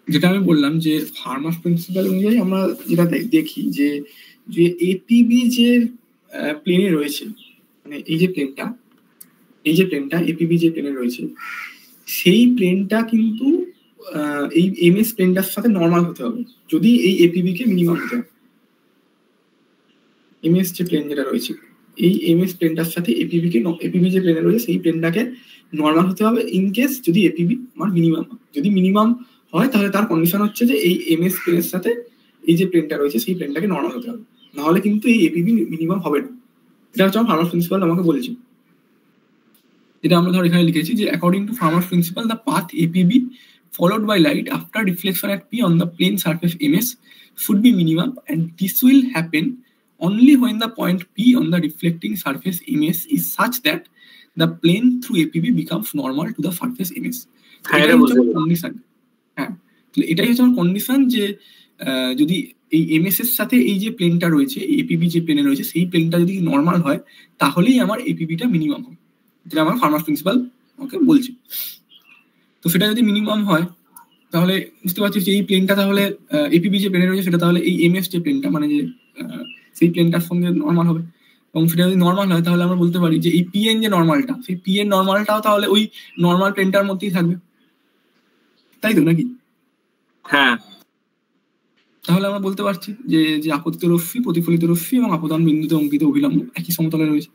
যেটা আমি বললাম যে ফার্মার প্রিন্সিপাল অনুযায়ী আমরা যেটা দেখি যে যে এপিবি যে প্লেনে রয়েছে, মানে এই যে প্লেনটা এপিবি যে প্লেনে রয়েছে সেই প্লেনটা কিন্তু এই এমএস প্লেনটার সাথে নর্মাল হতে হবে যদি এই এপিবি কে মিনিমাম হতে হবে। এমএস যে প্লেন যেটা রয়েছে এই এমএস প্লেনটার সাথে এপিবি যে প্লেনে রয়েছে সেই প্লেনটাকে নর্মাল হতে হবে ইন কেস যদি এপিবি আমার মিনিমাম। যদি মিনিমাম হয় তাহলে তার কন্ডিশন হচ্ছে যে এই এমএস প্লেনের সাথে এই যে প্লেনটা রয়েছে সেই প্লেনটাকে নর্মাল হতে হবে, নাহলে কিন্তু এই এপিবি মিনিমাম হবে না। এটা হচ্ছে আমার ফার্মার প্রিন্সিপাল আমাকে বলেছে। এটা আমরা ধর এখানে লিখেছি যে according to farmer principal the path APB followed by light after reflection at P on the plane surface MS should be minimum, and this will happen only when the point P on the reflecting surface MS is such that the plane through APB becomes normal to the surface MS. এটাই হচ্ছে আমার condition. হ্যাঁ, এটাই হচ্ছে আমার condition যে যদি এই এমএস এর সাথে এই যে প্লেনটা রয়েছে এপিবি যে প্লেনে রয়েছে সেই প্লেনটা যদি নর্মাল হয় তাহলেই আমার এপিবিটা মিনিমাম হবে, যেটা আমার ফার্মার প্রিন্সিপাল আমাকে বলছে। তো সেটা যদি মিনিমাম হয় তাহলে বুঝতে পারছি যে এই প্লেনটা তাহলে এপিবি যে প্লেনে রয়েছে সেটা তাহলে এই এমএস যে প্লেনটা মানে যে সেই প্লেনটার সঙ্গে নর্মাল হবে, এবং সেটা যদি নর্মাল হয় তাহলে আমরা বলতে পারি যে এই পিএন যে নর্মালটা সেই পিএন নর্মালটাও তাহলে ওই নর্মাল প্লেনটার মধ্যেই থাকবে, তাই তো নাকি? হ্যাঁ, তাহলে আমরা বলতে পারছি যে যে আপতিত রশ্মি, প্রতিফলিত রশ্মি এবং আপতন বিন্দুতে অঙ্কিত অভিলম্ব একই সমতলে রয়েছে।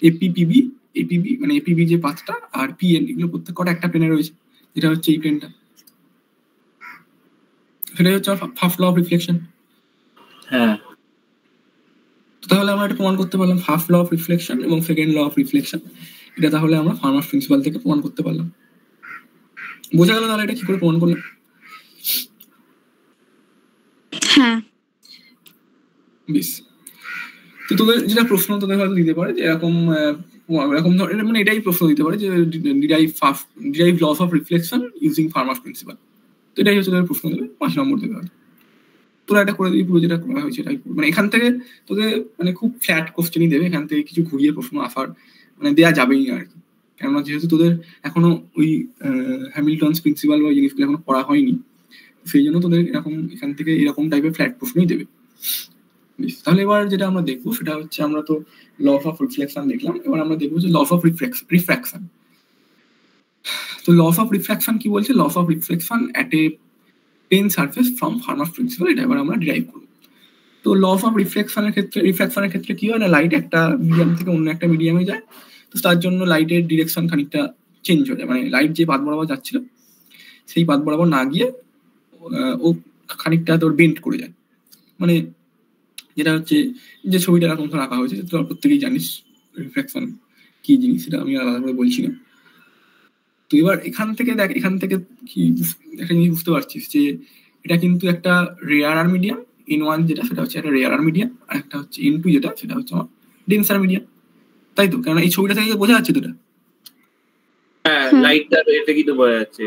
এপিবি মানে এপিবি যে পাথটা আর পিএন এগুলো প্রত্যেকটা একটা প্লেনে রয়েছে, যেটা হচ্ছে এই প্লেনটা। সেটাই হচ্ছে ফার্স্ট ল অফ রিফ্লেকশন। হ্যাঁ, তাহলে আমরা এটা প্রমাণ করতে পারলাম ফার্স্ট ল অফ রিফ্লেকশন এবং সেকেন্ড ল অফ রিফ্লেকশন, এটা তাহলে আমরা ফার্মার প্রিন্সিপাল থেকে প্রমাণ করতে পারলাম। বোঝা গেল তাহলে এটা কি করে প্রমাণ করলাম? হ্যাঁ, বেশ। তো তোদের যেটা প্রশ্ন তোদের হয়তো দিতে পারে যে এরকম ধরনের, মানে এটাই প্রশ্ন দিতে পারে যে derive laws of reflection using Fermat principle. তো এটাই হচ্ছে তোদের প্রশ্ন দেবে, 5 নম্বর দেবে। তোরা এটা করে দিবি, পুরো যেটা করা হয়েছে এটাই, মানে এখান থেকে তোদের মানে খুব ফ্ল্যাট কোশ্চেনই দেবে, এখান থেকে কিছু ঘুরিয়ে প্রশ্ন আসার মানে দেওয়া যাবেই না আর কি। কেননা যেহেতু তোদের এখনো ওই হ্যামিল্টনস প্রিন্সিপাল বা জিনিসগুলো এখনো পড়া হয়নি, সেই জন্য তোদের এরকম এখান থেকে এরকম টাইপের ফ্ল্যাট প্রশ্নই দেবে। তাহলে এবার যেটা আমরা দেখবো সেটা হচ্ছে আমরা তো ল অফ রিফ্লেকশন দেখলাম, এবার আমরা দেখবো যে ল অফ রিফ্র্যাকশন। তো ল অফ রিফ্র্যাকশন কি বলছে? Law of reflection at a plane surface from Fermat principle, এটা এবার আমরা ডিরাইভ করবো। তো ল অফ রিফ্লেকশনের ক্ষেত্রে কি হয় না, লাইট একটা মিডিয়াম থেকে অন্য একটা মিডিয়ামে যায়, তো তার জন্য লাইটের ডিরেকশন খানিকটা চেঞ্জ হয়ে যায়, মানে লাইট যে পাথ বরাবর যাচ্ছিল সেই পাথ বরাবর না গিয়ে ও খানিকটা তোর বেন্ড করে যায়। মানে যেটা হচ্ছে যে ছবিটা এরকম আঁকা হয়েছে, তোরা প্রত্যেকেই জানিস রিফ্লেকশন কি জিনিস, সেটা আমি আলাদা করে বলছি না। তো এবার এখান থেকে দেখ, এখান থেকে কি একটা জিনিস বুঝতে পারছিস যে এটা কিন্তু একটা রেয়ার মিডিয়াম, N1 যেটা সেটা হচ্ছে একটা রেয়ার মিডিয়াম, আর একটা হচ্ছে N2 যেটা সেটা হচ্ছে আমার ডেন্সার মিডিয়াম, তাই তো? কারণ এই ছবিটা থেকে বোঝা যাচ্ছে তো এটা। হ্যাঁ, লাইটটা এটা কি তো বোঝা যাচ্ছে।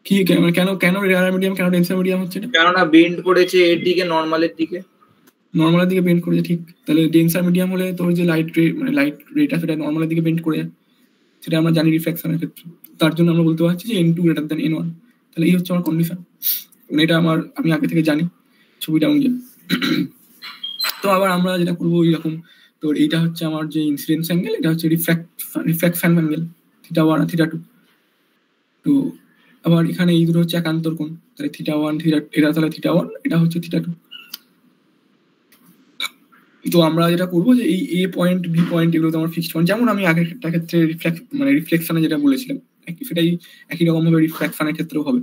কি কেন কেন রেয়ার মিডিয়াম কেন ডেন্সার মিডিয়াম হচ্ছে এটা? কেননা বেন্ড করেছে এর দিকে নর্মালের দিকে, নর্মালের দিকে বেন্ড করেছে, ঠিক। তাহলে ডেন্সার মিডিয়াম হলে তোর যে লাইট রেটা সেটা নর্মালের দিকে বেন্ড করে যায়, সেটা আমরা জানি রিফ্লেকশনের ক্ষেত্রে। তার জন্য আমরা বলতে পারছি যে n2 গ্রেটার দ্যান n1। তাহলে এই হচ্ছে আমার কন্ডিশন, এটা আমি আগে থেকে জানি ছবিটা অনুযায়ী। তো আবার আমরা যেটা করবো এরকম, তো এইটা হচ্ছে আমার যে ইনসিডেন্স অ্যাঙ্গেল, এটা হচ্ছে রিফ্র্যাকশন অ্যাঙ্গেল θ1 আর θ2। তো আবার এখানে এই দুটো হচ্ছে একান্তর কোণ, তাহলে θ1 এটা তাহলে θ1, এটা হচ্ছে θ2। তো আমরা যেটা করবো যে এই এ পয়েন্ট বি পয়েন্ট এগুলো তো আমার ফিক্সড পয়েন্ট, যেমন আমি আগের ক্ষেত্রে রিফ্লেকশনে যেটা বলেছিলাম সেটাই একই রকম ভাবে রিফ্র্যাকশনের ক্ষেত্রেও হবে।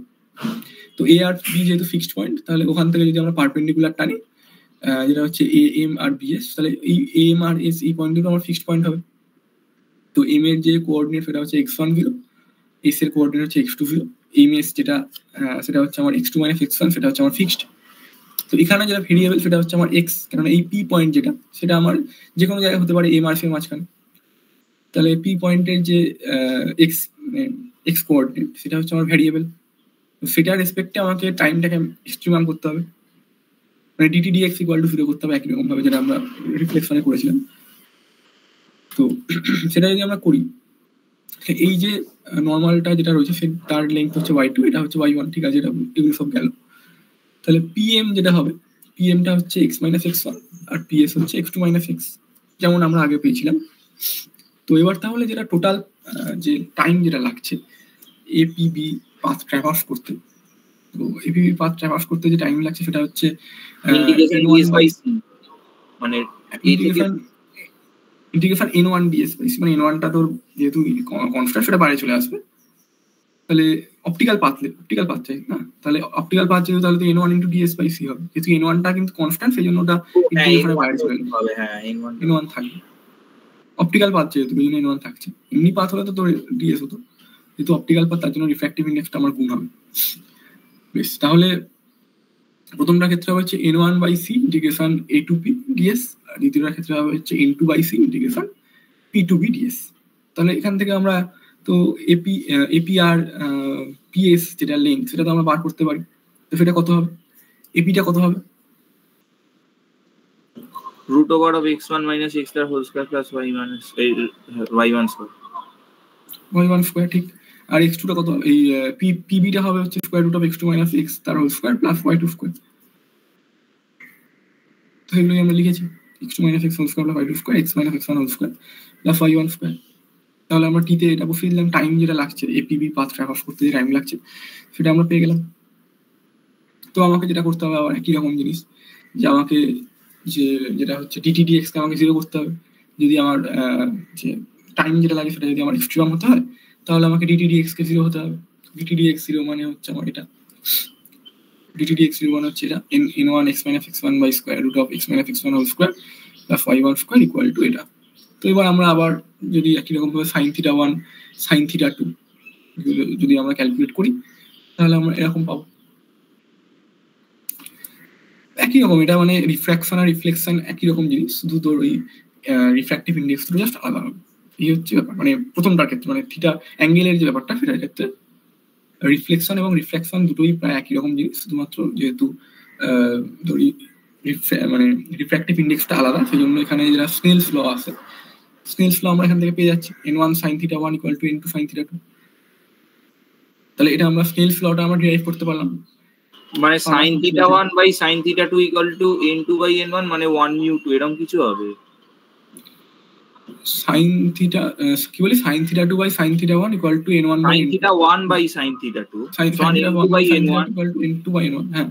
তো এ আর বি যেহেতু ফিক্সড পয়েন্ট, তাহলে ওখান থেকে যদি আমরা পারপেন্ডিকুলার টানি যেটা হচ্ছে এ এম আর বিএস, তাহলে এই এম আর এস এই পয়েন্ট দুটো আমার ফিক্সড পয়েন্ট হবে। তো এম এর যে কোঅর্ডিনেট সেটা হচ্ছে x1 0, এস এর কোঅর্ডিনেট হচ্ছে x2 0, এম এস যেটা সেটা হচ্ছে আমার x2 - x1, সেটা হচ্ছে আমার ফিক্সড। তো এখানে যেটা ভেরিয়েবল সেটা হচ্ছে আমার এক্স, কেননা এই পি পয়েন্ট যেটা সেটা আমার যে কোনো জায়গায় হতে পারে এম আর এর মাঝখানে। তাহলে পি পয়েন্টের যে এক্স কোঅর্ডিনেট সেটা হচ্ছে আমার ভ্যারিয়েবল, তো সেটার রেসপেক্টে আমাকে টাইমটাকে এস্টিমেট করতে হবে, মানে ডিটি ডিএক্স ইকুয়াল টু 0 করতে হবে, একই রকম ভাবে যেটা আমরা রিফ্লেকশনে করেছিলাম। তো সেটা যদি আমরা করি, এই যে নর্মালটা যেটা রয়েছে তার লেন্থ হচ্ছে y2, এটা হচ্ছে y1, ঠিক আছে, এটা এগুলো সব গেল। তাহলে পিএম যেটা হবে, পিএমটা হচ্ছে x - x1 আর পিএস হচ্ছে x2 - x, যেমন আমরা আগে পেয়েছিলাম। তো এবার তাহলে যেটা টোটাল যে টাইম যেটা লাগছে এপিবি পাথ ট্র্যাভার্স করতে, তো এপিবি পাথ ট্র্যাভার্স করতে যে টাইম লাগছে সেটা হচ্ছে মানে integration n1 ds by c, মানে n1টা তোর যেহেতু কনস্ট্যান্ট সেটা বাইরে চলে আসবে। তাহলে অপটিক্যাল পাথ চাই না, তাহলে অপটিক্যাল পাথ যেহেতু, তাহলে তো n1 * ds বাই c হবে, যেহেতু n1টা কিন্তু কনস্ট্যান্ট সেই জন্য ওটা ইন্টিগ্রেশনের বাইরে চলে যাবে, হ্যাঁ n1 থাকবে। অপটিক্যাল পাথ যেহেতু ওই জন্য n1 থাকছে, এমনি পাথ হলে তো তোর ds হতো, যেহেতু অপটিক্যাল পাথ তার জন্য রিফ্র্যাক্টিভ ইন্ডেক্সটা আমার গুণ হবে। বেশ, তাহলে প্রথমটার ক্ষেত্রে হচ্ছে n1 by c integration a to p ds, আর দ্বিতীয়টার ক্ষেত্রে হচ্ছে n2 by c integration p to b ds। তাহলে এখান থেকে আমরা তো এপি আর পিএস যেটা লেন্থ সেটা তো আমরা বার করতে পারি। তো সেটা কত হবে, এপিটা কত হবে? √ওভার অফ x1 - x তার whole square plus y1 square, y1 square, ঠিক। আর x2 টা কত হবে? এই পিবিটা হবে হচ্ছে square root of x2 - x তার whole square plus y2 square. তো এগুলোই আমরা লিখেছি, x2 - x whole square plus y2 square, x - x1 whole square plus y1 square. তাহলে আমরা টিতে এটা বসিয়ে দিলাম, টাইম যেটা লাগছে এপিবি পাথ ট্র্যাভার্স করতে যে টাইম লাগছে সেটা আমরা পেয়ে গেলাম। তো আমাকে যেটা করতে হবে আবার একই রকম জিনিস, যে আমাকে যেটা হচ্ছে ডিটি ডিএক্স কে আমাকে 0 করতে হবে। যদি আমার যে টাইম যেটা লাগে সেটা যদি আমার এক্সট্রিমাম হতে হয়, তাহলে আমাকে ডিটি ডিএক্স কে 0 হতে হবে। ডিটি ডিএক্স 0 মানে হচ্ছে আমার এটা, ডিটি ডিএক্স 0 মানে হচ্ছে এটা n1 x - x1 by square root of x - x1 whole square plus y1 square equal to এটা। তো এবার আমরা আবার যদি একই রকম ভাবে sin θ1 sin θ2 যদি আমরা ক্যালকুলেট করি, তাহলে আমরা এরকম পাবো একই রকম। এটা মানে রিফ্র্যাকশন আর রিফ্লেকশন একই রকম জিনিস, শুধু তোর ওই রিফ্র্যাক্টিভ ইন্ডেক্স গুলো জাস্ট আলাদা হবে। এই হচ্ছে ব্যাপার, মানে প্রথমটার ক্ষেত্রে মানে থিটা অ্যাঙ্গেলের যে ব্যাপারটা সেটার ক্ষেত্রে রিফ্লেকশন এবং রিফ্র্যাকশন দুটোই প্রায় একই রকম জিনিস, শুধুমাত্র যেহেতু মানে রিফ্র্যাক্টিভ ইন্ডেক্সটা আলাদা, সেই জন্য এখানে যেটা স্নেলস ল আছে, স্নেলস ল আমরা এখান থেকে পেয়ে যাচ্ছি n1 sin θ1 equal to n2 sin θ2। তাহলে এটা আমরা স্নেলস লটা আমরা ডিরাইভ করতে পারলাম, মানে sin θ1 by sin θ2 equal to n2 by n1, মানে 1/2 এরকম কিছু হবে। sin থিটা কি বলি, sin θ2 by sin θ1 equal to n1 by sin θ1 by sin θ2 sin θ1 by n1 equal to n2 by n1, হ্যাঁ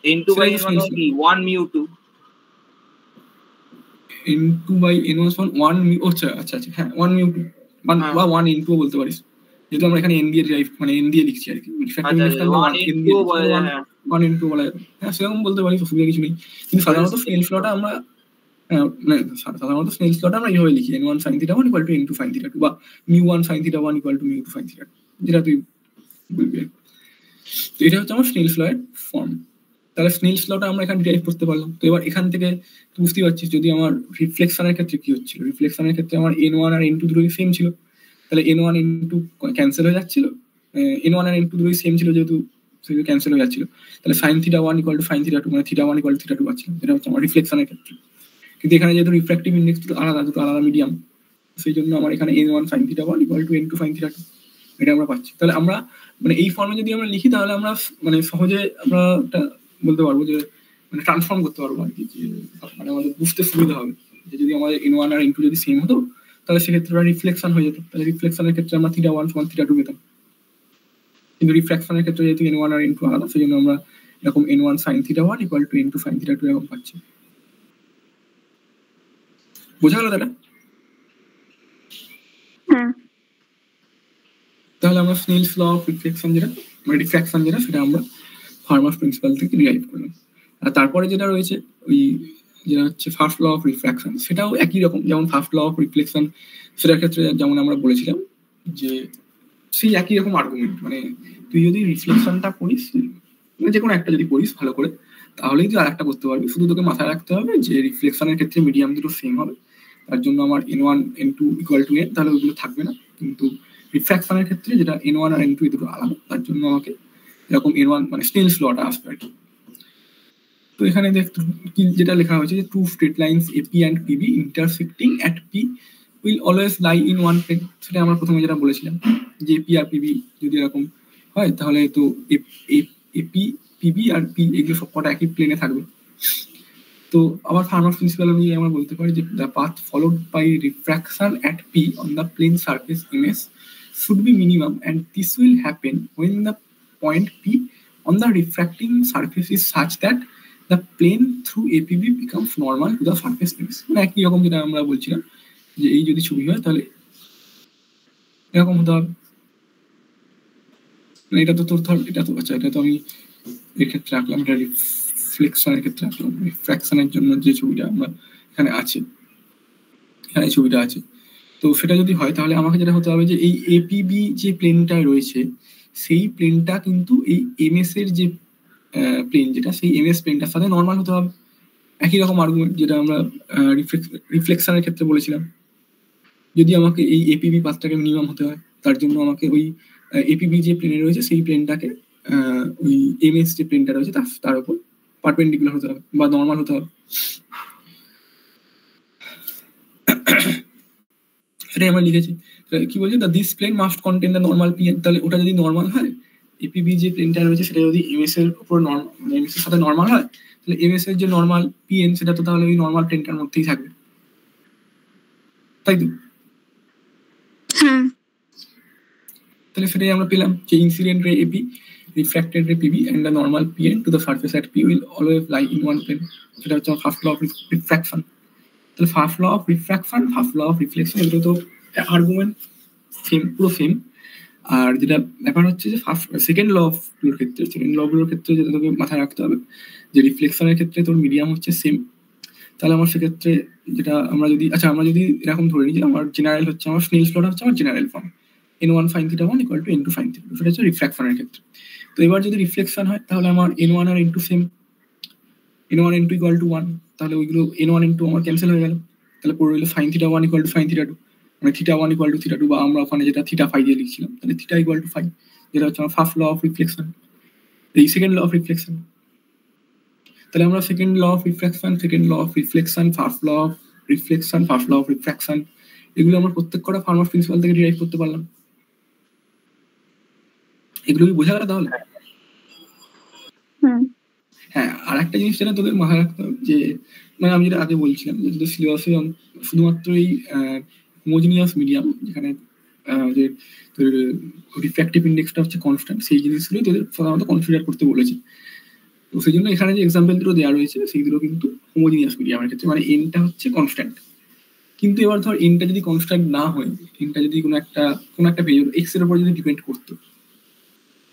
n2 বাই n1 কি 1/2 n2 by n1 সমান 1 আচ্ছা আচ্ছা আচ্ছা, হ্যাঁ 1/2 বা 1 n2 বলতে পারিস, যেহেতু আমরা এখানে n দিয়ে ডিরাইভ মানে n দিয়ে লিখছি আর কি, রিফ্র্যাক্টিভ ইন্ডেক্সটা 1 n2 বলা যাবে, হ্যাঁ সেরকম বলতে পারিস, অসুবিধা কিছু নেই। কিন্তু সাধারণত স্নেলস লটা আমরা এইভাবে লিখি n1 sin θ1 equal to n2 sin θ2 বা μ1 sin θ1 ইকুয়াল টু μ2 sin θ2, যেটা তুই বলবি। তো এটা হচ্ছে আমার স্নেলস ল এর ফর্ম। তাহলে স্নেলস লটা আমরা এখানে ডিরাইভ করতে পারলাম। তো এবার এখান থেকে তুই বুঝতে পারছিস যদি আমার রিফ্লেকশনের ক্ষেত্রে কি হচ্ছিল, রিফ্লেকশনের ক্ষেত্রে আমার n1 আর n2 দুটোই সেম ছিল, তাহলে n1 n2 ক্যান্সেল হয়ে যাচ্ছিল, n1 আর n2 দুটোই সেম ছিল, যেহেতু সেগুলো ক্যান্সেল হয়ে যাচ্ছিল, তাহলে sine theta 1 equal to sine theta 2, মানে থিটা 1 ইকুয়াল টু থিটা 2 পাচ্ছিলাম। এটা হচ্ছে আমার রিফ্লেকশনের ক্ষেত্রে। কিন্তু এখানে যেহেতু রিফ্র্যাক্টিভ ইন্ডেক্স দুটো আলাদা মিডিয়াম, সেই জন্য আমার এখানে n1 sine theta 1 equal to n2 sine theta 2 এটা আমরা পাচ্ছি। তাহলে আমরা মানে এই ফর্মে যদি আমরা লিখি, তাহলে আমরা মানে সহজে আমরা একটা বলতে পারবো যে মানে ট্রান্সফর্ম করতে পারবো আর কি, যে মানে আমাদের বুঝতে সুবিধা হবে যে যদি আমাদের n1 আর n2 যদি সেম হতো, তাহলে সেক্ষেত্রে ওটা রিফ্লেকশন হয়ে যেত। তাহলে রিফ্লেকশনের ক্ষেত্রে আমরা থিটা 1 সমান থিটা 2 পেতাম। কিন্তু রিফ্র্যাকশনের ক্ষেত্রে যেহেতু n1 আর n2 আলাদা, সেই জন্য আমরা এরকম n1 sine theta 1 equal to n2 sine theta 2 এরকম পাচ্ছি। বোঝা গেল দাদা? হ্যাঁ। তাহলে আমরা স্নেলস ল অফ রিফ্লেকশন যেটা মানে রিফ্র্যাকশন যেটা, সেটা আমরা ফার্মাস প্রিন্সিপাল থেকে ডিরাইভ করলাম। আর তারপরে যেটা রয়েছে ওই যেটা হচ্ছে ফার্স্ট ল অফ রিফ্র্যাকশন, সেটাও একই রকম। যেমন ফার্স্ট ল অফ রিফ্লেকশন, সেটার ক্ষেত্রে যেমন আমরা বলেছিলাম যে সেই একই রকম আর্গুমেন্ট, মানে তুই যদি রিফ্লেকশনটা পড়িস, মানে যে কোনো একটা যদি পড়িস ভালো করে, তাহলেই তুই আর একটা করতে পারবি। শুধু তোকে মাথায় রাখতে হবে যে রিফ্লেকশনের ক্ষেত্রে মিডিয়াম দুটো সেম হবে, তার জন্য আমার n1 n2 equal to n, তাহলে ওইগুলো থাকবে না। কিন্তু রিফ্র্যাকশনের ক্ষেত্রে যেটা n1 আর n2 দুটো আলাদা, তার জন্য আমাকে এরকম n1 মানে স্নেলস লটা আসবে আর কি। তো এখানে কি যেটা লেখা হয়েছে যে two straight lines AP and PB intersecting at P will always lie in one plane. সেটা আমরা প্রথমে যেটা বলেছিলাম যে এপি আর পিবি যদি এরকম হয়, তাহলে তো এপি পিবি আর পি এগুলো সব কটা একই প্লেনে থাকবে। তো আবার ফার্মাস প্রিন্সিপাল অনুযায়ী আমরা বলতে পারি যে the path followed by refraction at P on the plane surface image should be minimum, and this will happen when the point P on the refracting surface is such that the plane through APB becomes normal to the surface image। মানে একই রকম যেটা আমরা বলছিলাম যে এই যদি ছবি হয় তাহলে এরকম হতে হবে। এটা তো তোর ধর, এটা তো আচ্ছা, এটা তো আমি এর ক্ষেত্রে রাখলাম, এটা রিফ্লেকশনের ক্ষেত্রে রাখলাম। রিফ্র্যাকশনের জন্য যে ছবিটা আমরা এখানে আছে, এখানে ছবিটা আছে, তো সেটা যদি হয় তাহলে আমাকে যেটা হতে হবে যে এই এপিবি যে প্লেনটা রয়েছে, সেই প্লেনটা কিন্তু এই এমএস এর যে প্লেন যেটা, সেই এমএস প্লেনটার সাথে নর্মাল হতে হবে। একই রকম আর্গুমেন্ট যেটা আমরা রিফ্লেকশনের ক্ষেত্রে বলেছিলাম। যদি আমাকে এই এপিবি পাথটাকে মিনিমাম হতে হয়, তার জন্য আমাকে ওই এপিবি যে প্লেনে রয়েছে সেই প্লেনটাকে ওই এমএস যে প্লেনটা রয়েছে তার উপর পারপেন্ডিকুলার হতে হবে বা নর্মাল হতে হবে। সেটাই আমরা লিখেছি। কি বলছি, the this plane must contain the normal PN. তাহলে ওটা যদি নর্মাল হয়, এপিবি যে প্লেনটা রয়েছে সেটা যদি এমএস এর উপর এমএস এর সাথে নর্মাল হয়, তাহলে এমএস এর যে নর্মাল পিএন সেটা তো তাহলে ওই নর্মাল প্লেনটার মধ্যেই থাকবে, তাই তো? হ্যাঁ। তাহলে সেটাই আমরা পেলাম যে incident ray AP, refracted ray PB and the normal PN to the surface at P will always lie in one plane. সেটা হচ্ছে ফার্স্ট ল অফ রিফ্র্যাকশন। তাহলে first law of refraction, first law of reflection, এগুলো তো argument same, পুরো same. আর যেটা ব্যাপার হচ্ছে যে সেকেন্ড ল অফ গুলোর ক্ষেত্রে, সেকেন্ড ল গুলোর ক্ষেত্রে যেটা তোকে মাথায় রাখতে হবে যে রিফ্লেকশনের ক্ষেত্রে তোর মিডিয়াম হচ্ছে সেম। তাহলে আমার সেক্ষেত্রে যেটা আমরা যদি আমরা যদি এরকম ধরে নিই যে আমার জেনারেল হচ্ছে, আমার স্নেলস লটা হচ্ছে আমার general form, n1 sin θ 1 equal to n2 sin θ 2, সেটা হচ্ছে রিফ্র্যাকশনের ক্ষেত্রে। তো এবার যদি রিফ্লেকশন হয় তাহলে আমার n1 R n2 same, n1 n2 equal to 1, তাহলে ওইগুলো n1 n2 আমার ক্যান্সেল হয়ে গেল। তাহলে পড়ে রইল sin θ 1 ইকুয়াল টু sin θ 2, মানে θ 1 ইকুয়াল টু θ 2, বা আমরা ওখানে যেটা θ ফাই দিয়ে লিখছিলাম, তাহলে θ ইকুয়াল টু ফাই, যেটা হচ্ছে আমার ফার্স্ট ল অফ রিফ্লেকশন, এই সেকেন্ড ল অফ রিফ্লেকশন। তাহলে আমরা second law of reflection, second law of reflection, first law of reflection, first law of refraction, এগুলো আমরা প্রত্যেক কটা ফার্মাস প্রিন্সিপাল থেকে ডিরাইভ করতে পারলাম। এগুলো কি বোঝা গেল তাহলে? হ্যাঁ, আর একটা জিনিস যেটা তোদের মাথায় রাখতে হবে যে মানে আমি যেটা আগে বলছিলাম যে তোদের সিলেবাসে শুধুমাত্র এই হোমোজিনিয়াস মিডিয়াম, যেখানে যে তোর রিফ্র্যাক্টিভ ইন্ডেক্সটা হচ্ছে কনস্ট্যান্ট, সেই জিনিসগুলোই তোদের সাধারণত কনসিডার করতে বলেছে। তো সেই জন্য এখানে যে এক্সাম্পল দুটো দেওয়া রয়েছে সেইগুলো কিন্তু হোমোজিনিয়াস মিডিয়ামের ক্ষেত্রে, মানে এনটা হচ্ছে কনস্ট্যান্ট। কিন্তু এবার ধর এনটা যদি কনস্ট্যান্ট না হয়, এনটা যদি কোনো একটা ভেরিয়েবল এক্স এর উপর যদি ডিপেন্ড করতো,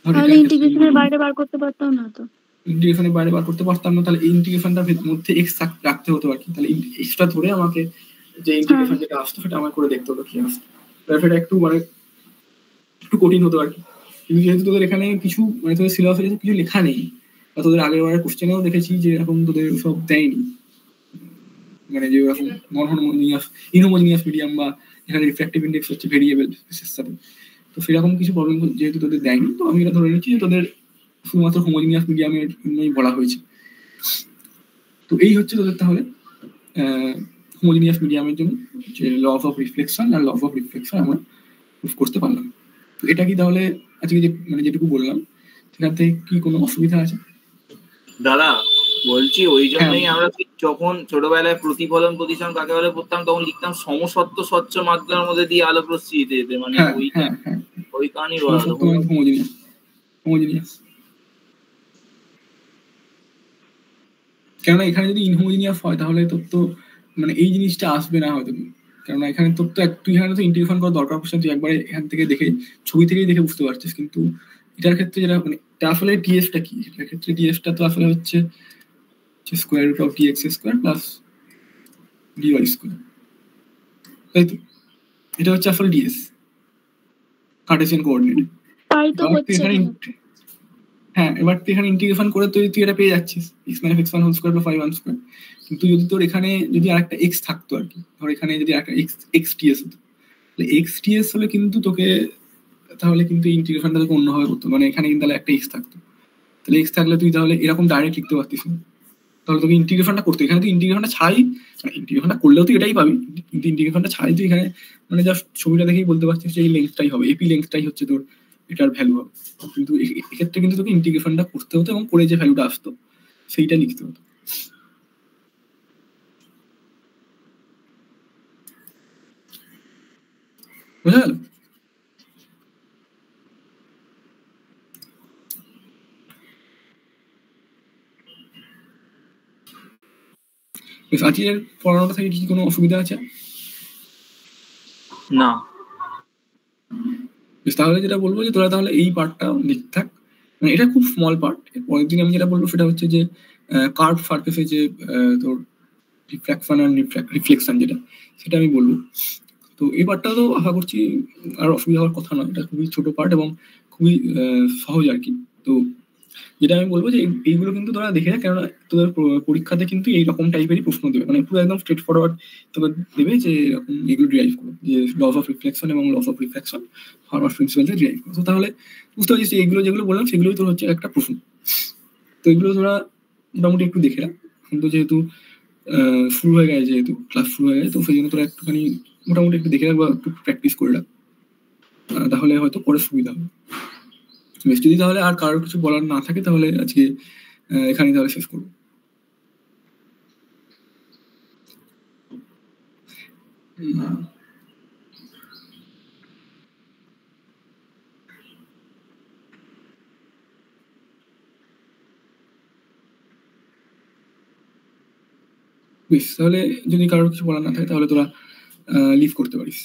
তাহলে ইন্টিগ্রেশনের বাইরে বার করতে পারতাম না। তো ইন্টিগ্রেশনের বাইরে বার করতে পারতাম না, তাহলে এই ইন্টিগ্রেশনটার মধ্যে এক্স রাখতে হতো আর কি। তাহলে এক্সট্রা ধরে আমাকে যে ইন্টিগ্রেশন যেটা আসতো সেটা আমার করে দেখতে হতো কি আসতো। সেটা একটু কঠিন হতো আর কি। কিন্তু যেহেতু তোদের এখানে কিছু মানে তোদের সিলেবাসে কিছু লেখা নেই, বা তোদের আগের বারের কোশ্চেনেও দেখেছি যে এরকম তোদের সব দেয়নি, মানে যে এরকম নন হোমোজিনিয়াস ইনহোমোজিনিয়াস মিডিয়াম, বা এখানে রিফ্র্যাক্টিভ ইন্ডেক্স হচ্ছে ভেরিয়েবল এর সাথে, তো সেরকম কিছু প্রবলেম যেহেতু তোদের দেয়নি, তো আমি এটা ধরে নিচ্ছি যে তোদের শুধুমাত্র হোমোজিনিয়াস মিডিয়ামের জন্যই বলা হয়েছে। তো এই হচ্ছে তোদের তাহলে হোমোজিনিয়াস মিডিয়ামের জন্য যে লস অফ রিফ্লেকশন আর লস অফ রিফ্লেকশন আমরা প্রুফ করতে পারলাম। তো এটা কি তাহলে আজকে যে মানে যেটুকু বললাম সেখান থেকে কি কোনো অসুবিধা আছে? দাদা বলছি ওই জন্যই আমরা যখন ছোটবেলায় প্রতিফলন প্রতিসরণ কাকে বলে পড়তাম তখন লিখতাম সমসত্ব স্বচ্ছ মাত্রার মধ্যে দিয়ে আলো প্রস্তুতি দিতে, মানে ওই কারণেই বলা হতো হোমোজিনিয়াস। কেননা এখানে যদি ইনহোমোজিনিয়াস হয় তাহলে তোর তো মানে এই জিনিসটা আসবে না হয়তো, কেননা এখানে তোর তো তুই এখানে তো ইন্টিগ্রেশন করার দরকার পড়ছে, তুই একবারে এখান থেকে দেখে ছবি থেকেই দেখে বুঝতে পারছিস। কিন্তু এটার ক্ষেত্রে যেটা মানে আসলে টিএফটা কি, এটার ক্ষেত্রে টিএফটা তো আসলে হচ্ছে square root of DX square plus DY square, তাই তো? এটা হচ্ছে আসলে ডিএস কার্টেসিয়ান কোঅর্ডিনেটে। হ্যাঁ, এবার তুই এখানে ইন্টিগ্রেশন করে তুই এটা পেয়ে যাচ্ছিস x - x1 হোল স্কয়ার বা 5 স্কয়ার। কিন্তু যদি তোর এখানে যদি আরেকটা x থাকতো আর কি, ধর এখানে যদি একটা x ts হতো, তাহলে x ts হলে কিন্তু তোকে তাহলে কিন্তু ইন্টিগ্রেশনটা তোকে অন্যভাবে করতো, মানে এখানে কিন্তু তাহলে একটা x থাকতো, তাহলে x থাকলে তুই তাহলে এরকম ডাইরেক্ট লিখতে পারতিস না, তাহলে তোকে ইন্টিগ্রেশনটা করতে, এখানে তুই ইন্টিগ্রেশনটা ছাড়াই মানে ইন্টিগ্রেশনটা করলেও তুই এটাই পাবি, কিন্তু ইন্টিগ্রেশনটা ছাড়াই তুই এখানে মানে জাস্ট ছবিটা দেখেই বলতে পারছিস যে এই লেন্থটাই হবে, এপি লেন্থটাই হচ্ছে তোর এটার ভ্যালু হবে। কিন্তু এক্ষেত্রে কিন্তু তোকে ইন্টিগ্রেশনটা করতে হতো এবং করে যে ভ্যালুটা আসতো সেইটা লিখতে হতো। বুঝা গেল? আজকের পড়ানোটা থেকে কি কোনো অসুবিধা আছে? না। তাহলে যেটা বলবো যে তোরা তাহলে এই পার্টটা লিখতে থাক, মানে এটা খুব স্মল পার্ট। পরের দিন আমি যেটা বলবো সেটা হচ্ছে যে কার্ভ সারফেসে যে তোর রিফ্র্যাকশন আর রিফ্লেকশন যেটা সেটা আমি বলবো। তো এই পার্টটা তো আশা করছি আর অসুবিধা হওয়ার কথা নয়, এটা খুবই ছোট পার্ট এবং খুবই সহজ আর কি। তো যেটা আমি বলবো যে এইগুলো কিন্তু তোরা দেখে রাখ, কেননা তোদের পরীক্ষাতে কিন্তু এইরকম টাইপেরই প্রশ্ন দেবে, মানে পুরো একদম স্ট্রেট ফরওয়ার্ড তোকে দেবে যে এরকম এগুলো ডিরাইভ করো, যে লস অফ রিফ্লেকশন এবং laws of refraction Fermat principle থেকে ডিরাইভ করো। তো তাহলে বুঝতে পারছিস এইগুলো যেগুলো বললাম সেগুলোই তোর হচ্ছে একটা প্রশ্ন। তো এগুলো তোরা মোটামুটি একটু দেখে রাখ, কিন্তু যেহেতু শুরু হয়ে গেছে, যেহেতু ক্লাস শুরু হয়ে গেছে, তো সেই জন্য তোরা একটুখানি মোটামুটি একটু দেখে রাখ বা একটু প্র্যাকটিস করে রাখ, তাহলে হয়তো পরে সুবিধা হবে। বেশ, যদি তাহলে আর কারোর কিছু বলার না থাকে তাহলে আজকে এখানেই তাহলে শেষ করবো। বেশ, তাহলে যদি কারোর কিছু বলার না থাকে তাহলে তোরা লিভ করতে পারিস।